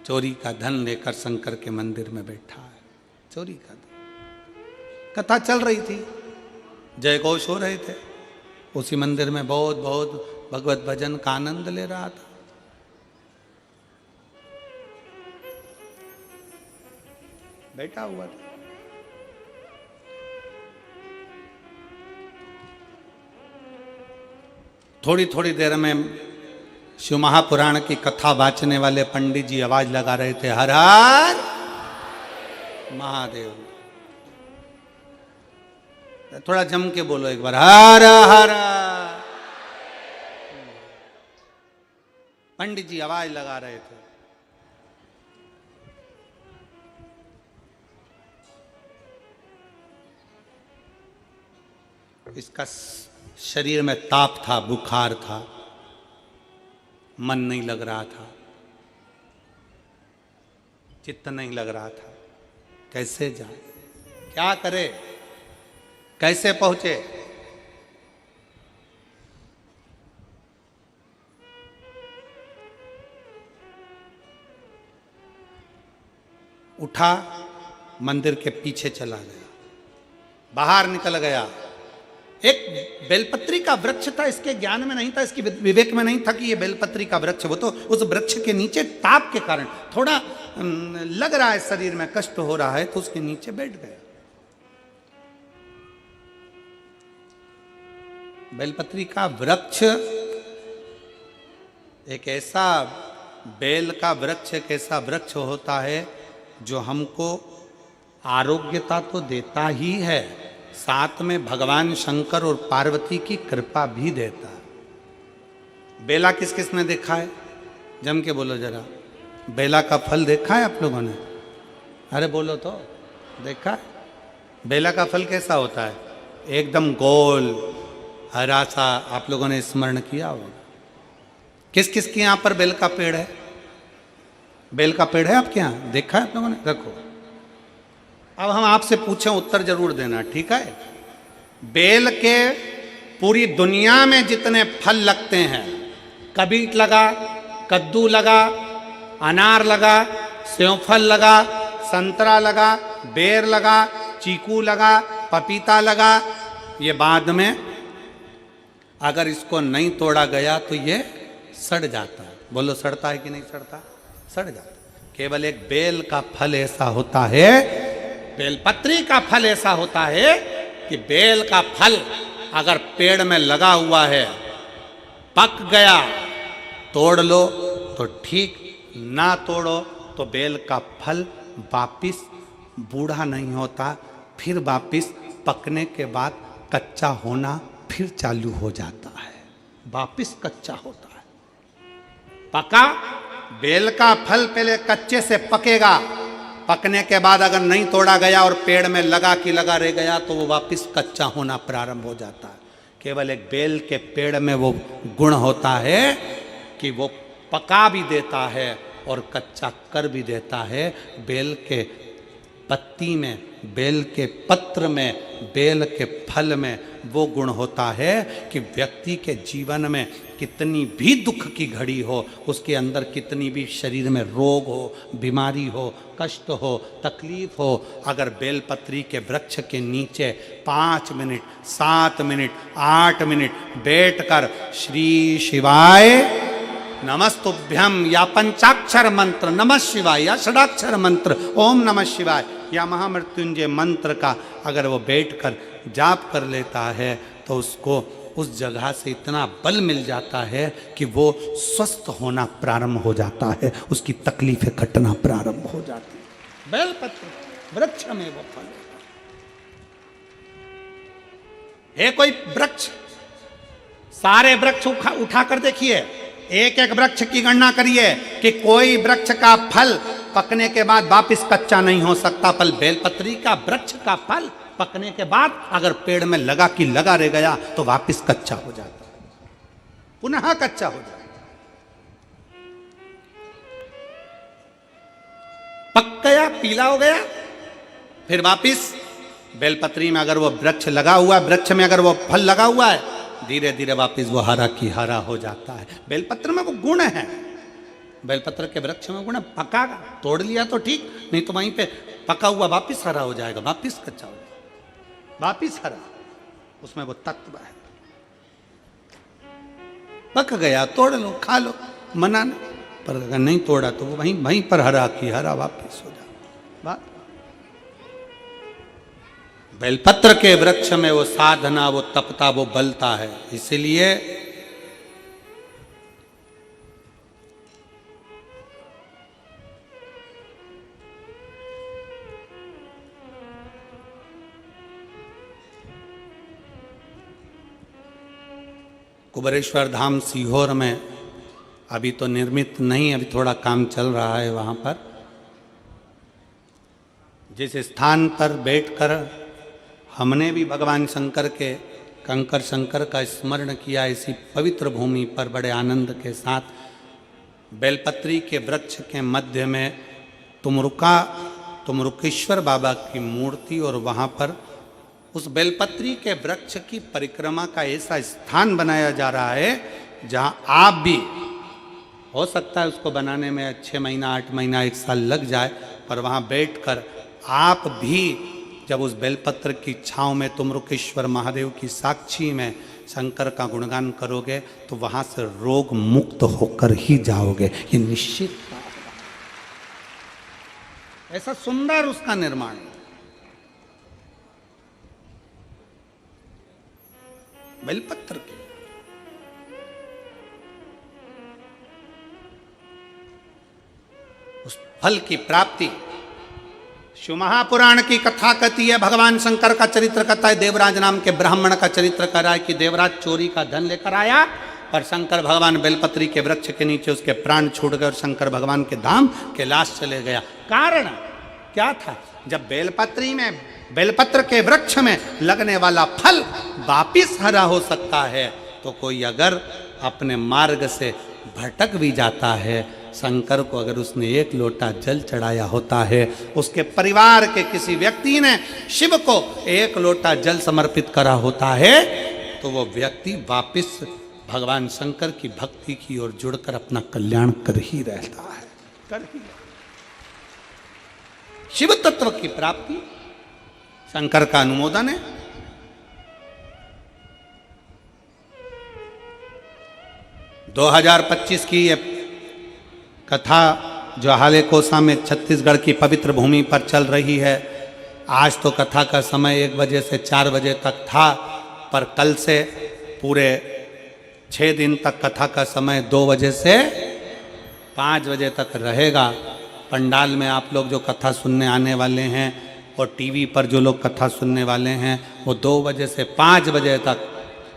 चोरी का धन लेकर शंकर के मंदिर में बैठा है। चोरी कर दिया। कथा चल रही थी, जय घोष हो रहे थे, उसी मंदिर में बहुत बहुत भगवत भजन का आनंद ले रहा था। बैठा हुआ था, थोड़ी थोड़ी देर में शिव महापुराण की कथा वाचने वाले पंडित जी आवाज लगा रहे थे, हर हर महादेव। थोड़ा जम के बोलो एक बार, हर हर। पंडित जी आवाज लगा रहे थे। इसका शरीर में ताप था, बुखार था, मन नहीं लग रहा था, चित्त नहीं लग रहा था। कैसे जाए, क्या करे, कैसे पहुंचे? उठा, मंदिर के पीछे चला गया, बाहर निकल गया। एक बेलपत्री का वृक्ष था, इसके ज्ञान में नहीं था, इसकी विवेक में नहीं था कि ये बेलपत्री का वृक्ष। वो तो उस वृक्ष के नीचे ताप के कारण थोड़ा लग रहा है, शरीर में कष्ट हो रहा है, तो उसके नीचे बैठ गया। बेलपत्री का वृक्ष एक ऐसा, बेल का वृक्ष एक ऐसा वृक्ष होता है जो हमको आरोग्यता तो देता ही है, साथ में भगवान शंकर और पार्वती की कृपा भी देता है। बेला किस किस ने देखा है? जम के बोलो जरा। बेला का फल देखा है आप लोगों ने? अरे बोलो तो, देखा है? बेला का फल कैसा होता है? एकदम गोल हरा सा। आप लोगों ने स्मरण किया होगा। किस किस के यहाँ पर बेल का पेड़ है? बेल का पेड़ है आपके यहाँ? देखा है आप लोगों ने? रखो। अब हम आपसे पूछें, उत्तर जरूर देना, ठीक है? बेल के पूरी दुनिया में जितने फल लगते हैं, कबीट लगा, कद्दू लगा, अनार लगा, सेवफल लगा, संतरा लगा, बेर लगा, चीकू लगा, पपीता लगा, ये बाद में अगर इसको नहीं तोड़ा गया तो ये सड़ जाता है। बोलो, सड़ता है कि नहीं सड़ता? सड़ जाता है। केवल एक बेल का फल ऐसा होता है, बेलपत्री का फल ऐसा होता है कि बेल का फल अगर पेड़ में लगा हुआ है, पक गया, तोड़ लो तो ठीक, ना तोड़ो तो बेल का फल वापिस बूढ़ा नहीं होता, फिर वापिस पकने के बाद कच्चा होना फिर चालू हो जाता है, वापिस कच्चा होता है। पका बेल का फल पहले कच्चे से पकेगा, पकने के बाद अगर नहीं तोड़ा गया और पेड़ में लगा कि लगा रह गया तो वो वापस कच्चा होना प्रारंभ हो जाता है। केवल एक बेल के पेड़ में वो गुण होता है कि वो पका भी देता है और कच्चा कर भी देता है। बेल के पत्ती में, बेल के पत्र में, बेल के फल में वो गुण होता है कि व्यक्ति के जीवन में कितनी भी दुख की घड़ी हो, उसके अंदर कितनी भी शरीर में रोग हो, बीमारी हो, कष्ट हो, तकलीफ हो, अगर बेलपत्री के वृक्ष के नीचे 5 मिनट, 7 मिनट, 8 मिनट बैठकर श्री शिवाय नमस्तुभ्यम या पंचाक्षर मंत्र नमः शिवाय या षडाक्षर मंत्र ओम नमः शिवाय या महामृत्युंजय मंत्र का अगर वो बैठकर जाप कर लेता है तो उसको उस जगह से इतना बल मिल जाता है कि वो स्वस्थ होना प्रारंभ हो जाता है, उसकी तकलीफें घटना प्रारंभ हो जाती है। बेलपत्र वृक्ष में वो फल है। कोई वृक्ष, सारे वृक्ष उठा कर देखिए, एक एक वृक्ष की गणना करिए कि कोई वृक्ष का फल पकने के बाद वापिस कच्चा नहीं हो सकता। फल बेलपत्री का वृक्ष का फल पकने के बाद अगर पेड़ में लगा कि लगा रह गया तो वापिस कच्चा हो जाता है, पुनः कच्चा हो जाता है। पक गया, पीला हो गया, फिर वापिस बेलपत्री में अगर वो वृक्ष लगा हुआ है, वृक्ष में अगर वो फल लगा हुआ है, धीरे धीरे वापिस वो हरा की हरा हो जाता है। बेलपत्र में वो गुण है, बेलपत्र के वृक्ष में गुण। पका तोड़ लिया तो ठीक, नहीं तो वहीं पे पका हुआ वापिस हरा हो जाएगा, वापिस कच्चा हो जाएगा, वापिस हरा, उसमें वो तत्व है। पक गया तोड़ लो खा लो, मना नहीं, पर अगर नहीं तोड़ा तो वो वहीं वहीं पर हरा की हरा वापिस हो जाए बात। बेलपत्र के वृक्ष में वो साधना, वो तपता, वो बलता है। इसलिए कुबेरेश्वर धाम सीहोर में अभी तो निर्मित नहीं, अभी थोड़ा काम चल रहा है वहाँ पर। जिस स्थान पर बैठकर हमने भी भगवान शंकर के कंकर शंकर का स्मरण किया, इसी पवित्र भूमि पर बड़े आनंद के साथ बेलपत्री के वृक्ष के मध्य में तुमरुकेश्वर बाबा की मूर्ति, और वहाँ पर उस बेलपत्री के वृक्ष की परिक्रमा का ऐसा स्थान बनाया जा रहा है जहाँ आप भी, हो सकता है उसको बनाने में 6 महीना 8 महीना 1 साल लग जाए, पर वहाँ बैठकर आप भी जब उस बेलपत्र की छाँव में तुमरुकेश्वर महादेव की साक्षी में शंकर का गुणगान करोगे तो वहाँ से रोग मुक्त होकर ही जाओगे, ये निश्चित बात है। ऐसा सुंदर उसका निर्माण है। बेलपत्र के उस फल की प्राप्ति, शिव महापुराण की कथा कहती है, भगवान शंकर का चरित्र कहता है, देवराज नाम के ब्राह्मण का चरित्र कर रहा है कि देवराज चोरी का धन लेकर आया, पर शंकर भगवान बेलपत्री के वृक्ष के नीचे उसके प्राण छूट गए और शंकर भगवान के धाम कैलाश चले गया। कारण क्या था? जब बेलपत्र के वृक्ष में लगने वाला फल वापिस हरा हो सकता है, तो कोई अगर अपने मार्ग से भटक भी जाता है, शंकर को अगर उसने 1 लोटा जल चढ़ाया होता है, उसके परिवार के किसी व्यक्ति ने शिव को 1 लोटा जल समर्पित करा होता है, तो वो व्यक्ति वापिस भगवान शंकर की भक्ति की ओर जुड़कर अपना कल्याण कर ही रहता है, कर ही। शिव तत्व की प्राप्ति शंकर का अनुमोदन है। दो 2025 की ये कथा जो हाले कोसा में छत्तीसगढ़ की पवित्र भूमि पर चल रही है, आज तो कथा का समय 1 बजे से 4 बजे तक था, पर कल से पूरे 6 दिन तक कथा का समय 2 बजे से 5 बजे तक रहेगा। पंडाल में आप लोग जो कथा सुनने आने वाले हैं और टीवी पर जो लोग कथा सुनने वाले हैं, वो 2 बजे से 5 बजे तक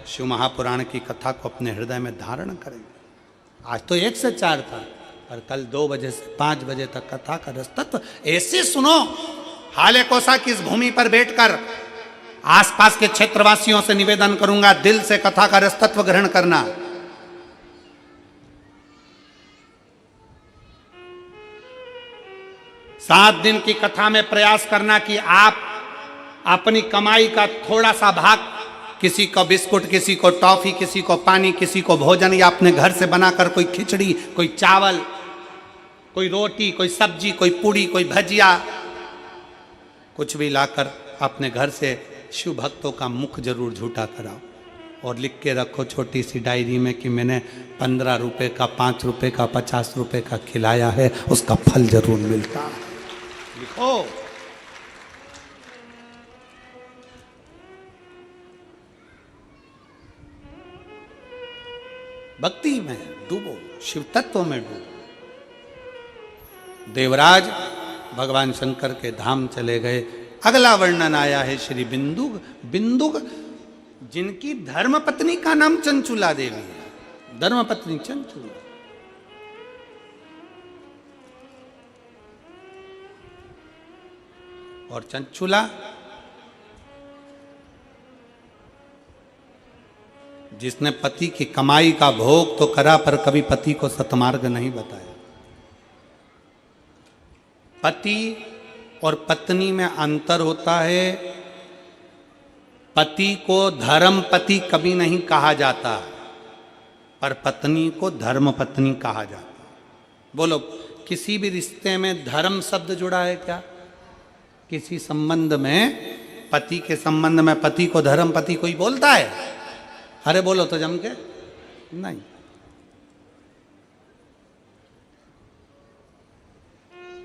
शिव महापुराण की कथा को अपने हृदय में धारण करेंगे। आज तो 1 से 4 था, पर कल 2 बजे से 5 बजे तक कथा का रस तत्व ऐसे सुनो। हाले कोसा की इस भूमि पर बैठकर आसपास के क्षेत्रवासियों से निवेदन करूंगा, दिल से कथा का रस तत्व ग्रहण करना। सात दिन की कथा में प्रयास करना कि आप अपनी कमाई का थोड़ा सा भाग, किसी को बिस्कुट, किसी को टॉफी, किसी को पानी, किसी को भोजन, या अपने घर से बनाकर कोई खिचड़ी, कोई चावल, कोई रोटी, कोई सब्जी, कोई पूड़ी, कोई भजिया, कुछ भी लाकर अपने घर से शिव भक्तों का मुख जरूर झूठा कराओ और लिख के रखो छोटी सी डायरी में कि मैंने 15 रुपए का, 5 रुपए का, 50 रुपए का खिलाया है, उसका फल जरूर मिलता है। लिखो। भक्ति में डूबो, शिव तत्व में डूबो। देवराज भगवान शंकर के धाम चले गए। अगला वर्णन आया है श्री बिंदुक। बिंदुक जिनकी धर्मपत्नी का नाम चंचुला देवी है, धर्मपत्नी चंचुला। और चंचुला जिसने पति की कमाई का भोग तो करा, पर कभी पति को सतमार्ग नहीं बताया। पति और पत्नी में अंतर होता है। पति को धर्म पति कभी नहीं कहा जाता, पर पत्नी को धर्म पत्नी कहा जाता। बोलो, किसी भी रिश्ते में धर्म शब्द जुड़ा है क्या? किसी संबंध में, पति के संबंध में पति को धर्म पति कोई बोलता है? अरे बोलो तो जम के, नहीं।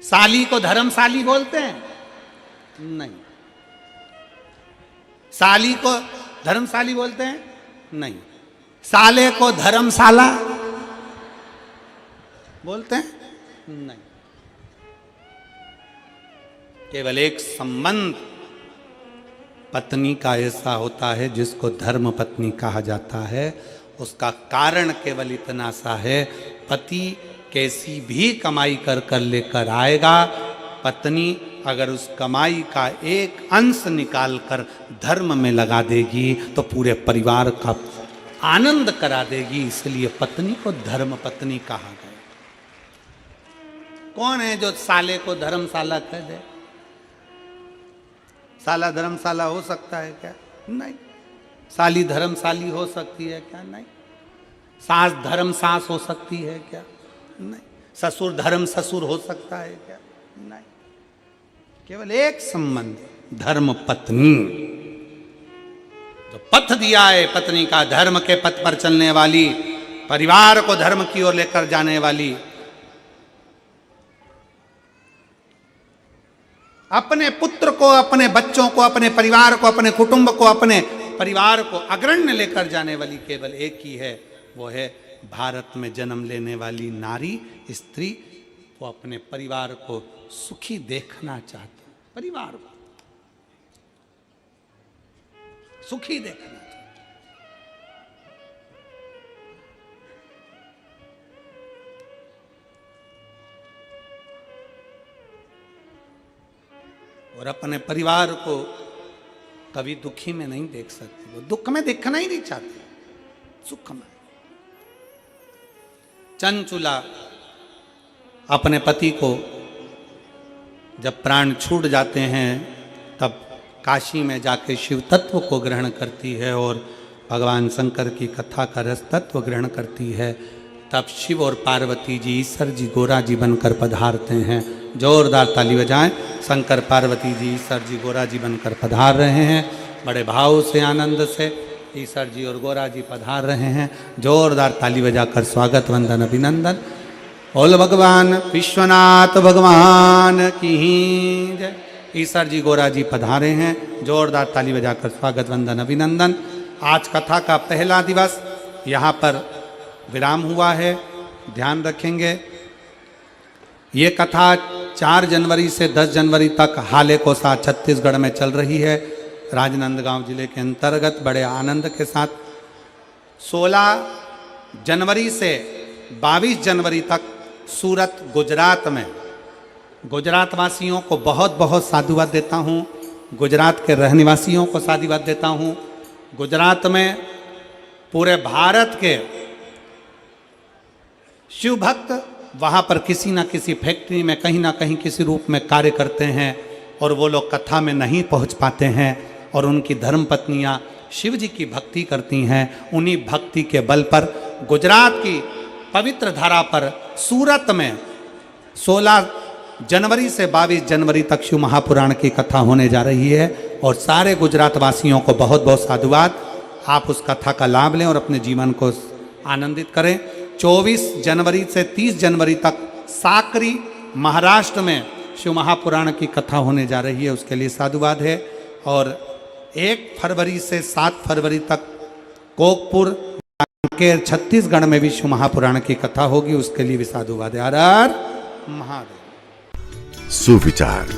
साली को धर्मशाली बोलते हैं? नहीं। साली को धर्मशाली बोलते हैं? नहीं। साले को धर्मशाला बोलते हैं? नहीं। केवल एक संबंध पत्नी का ऐसा होता है जिसको धर्म पत्नी कहा जाता है। उसका कारण केवल इतना सा है, पति कैसी भी कमाई कर कर लेकर आएगा, पत्नी अगर उस कमाई का एक अंश निकाल कर धर्म में लगा देगी तो पूरे परिवार का आनंद करा देगी। इसलिए पत्नी को धर्म पत्नी कहा गया। कौन है जो साले को धर्मशाला कह दे? साला धर्मशाला हो सकता है क्या? नहीं। साली धर्मशाली हो सकती है क्या? नहीं। सास धर्म सास हो सकती है क्या? नहीं। ससुर धर्म ससुर हो सकता है क्या? नहीं। केवल एक संबंध, धर्म पत्नी। जो पथ दिया है पत्नी का, धर्म के पथ पर चलने वाली, परिवार को धर्म की ओर लेकर जाने वाली, अपने पुत्र को, अपने बच्चों को, अपने परिवार को, अपने कुटुंब को, अपने परिवार को अग्रण्य लेकर जाने वाली केवल एक ही है, वो है भारत में जन्म लेने वाली नारी, स्त्री। वो अपने परिवार को सुखी देखना चाहती, परिवार को सुखी देखना चाहती। और अपने परिवार को कभी दुखी में नहीं देख सकती, वो दुख में देखना ही नहीं चाहती, सुख में। चंचुला अपने पति को जब प्राण छूट जाते हैं तब काशी में जाके शिव तत्व को ग्रहण करती है और भगवान शंकर की कथा का रस तत्व ग्रहण करती है। तब शिव और पार्वती जी, ईश्वर जी गोरा जी बनकर पधारते हैं। जोरदार ताली बजाएं। शंकर पार्वती जी, ईश्वर जी गोरा जी बनकर पधार रहे हैं। बड़े भाव से, आनंद से ईश्वर जी और गोरा जी पधार रहे हैं। जोरदार ताली बजाकर स्वागत, वंदन, अभिनंदन। बोल भगवान विश्वनाथ भगवान की जय। ईश्वर जी गोरा जी पधारे हैं। जोरदार ताली बजाकर स्वागत, वंदन, अभिनंदन। आज कथा का पहला दिवस यहाँ पर विराम हुआ है, ध्यान रखेंगे। ये कथा 4 जनवरी से 10 जनवरी तक हाले कोसा छत्तीसगढ़ में चल रही है, राजनांदगांव जिले के अंतर्गत बड़े आनंद के साथ। 16 जनवरी से 22 जनवरी तक सूरत गुजरात में, गुजरात वासियों को बहुत बहुत साधुवाद देता हूँ, गुजरात के रहने वासियों को साधुवाद देता हूँ। गुजरात में पूरे भारत के शिव भक्त वहाँ पर किसी न किसी फैक्ट्री में कहीं ना कहीं किसी रूप में कार्य करते हैं और वो लोग कथा में नहीं पहुँच पाते हैं और उनकी धर्म पत्नियाँ शिव जी की भक्ति करती हैं। उन्हीं भक्ति के बल पर गुजरात की पवित्र धारा पर सूरत में 16 जनवरी से 22 जनवरी तक शिव महापुराण की कथा होने जा रही है और सारे गुजरात वासियों को बहुत बहुत साधुवाद। आप उस कथा का लाभ लें और अपने जीवन को आनंदित करें। 24 जनवरी से 30 जनवरी तक साकरी महाराष्ट्र में शिव महापुराण की कथा होने जा रही है, उसके लिए साधुवाद है। और 1 फरवरी से 7 फरवरी तक कोकपुर के छत्तीसगढ़ में भी शिव महापुराण की कथा होगी, उसके लिए भी साधुवाद है। हर हर महादेव। सुविचार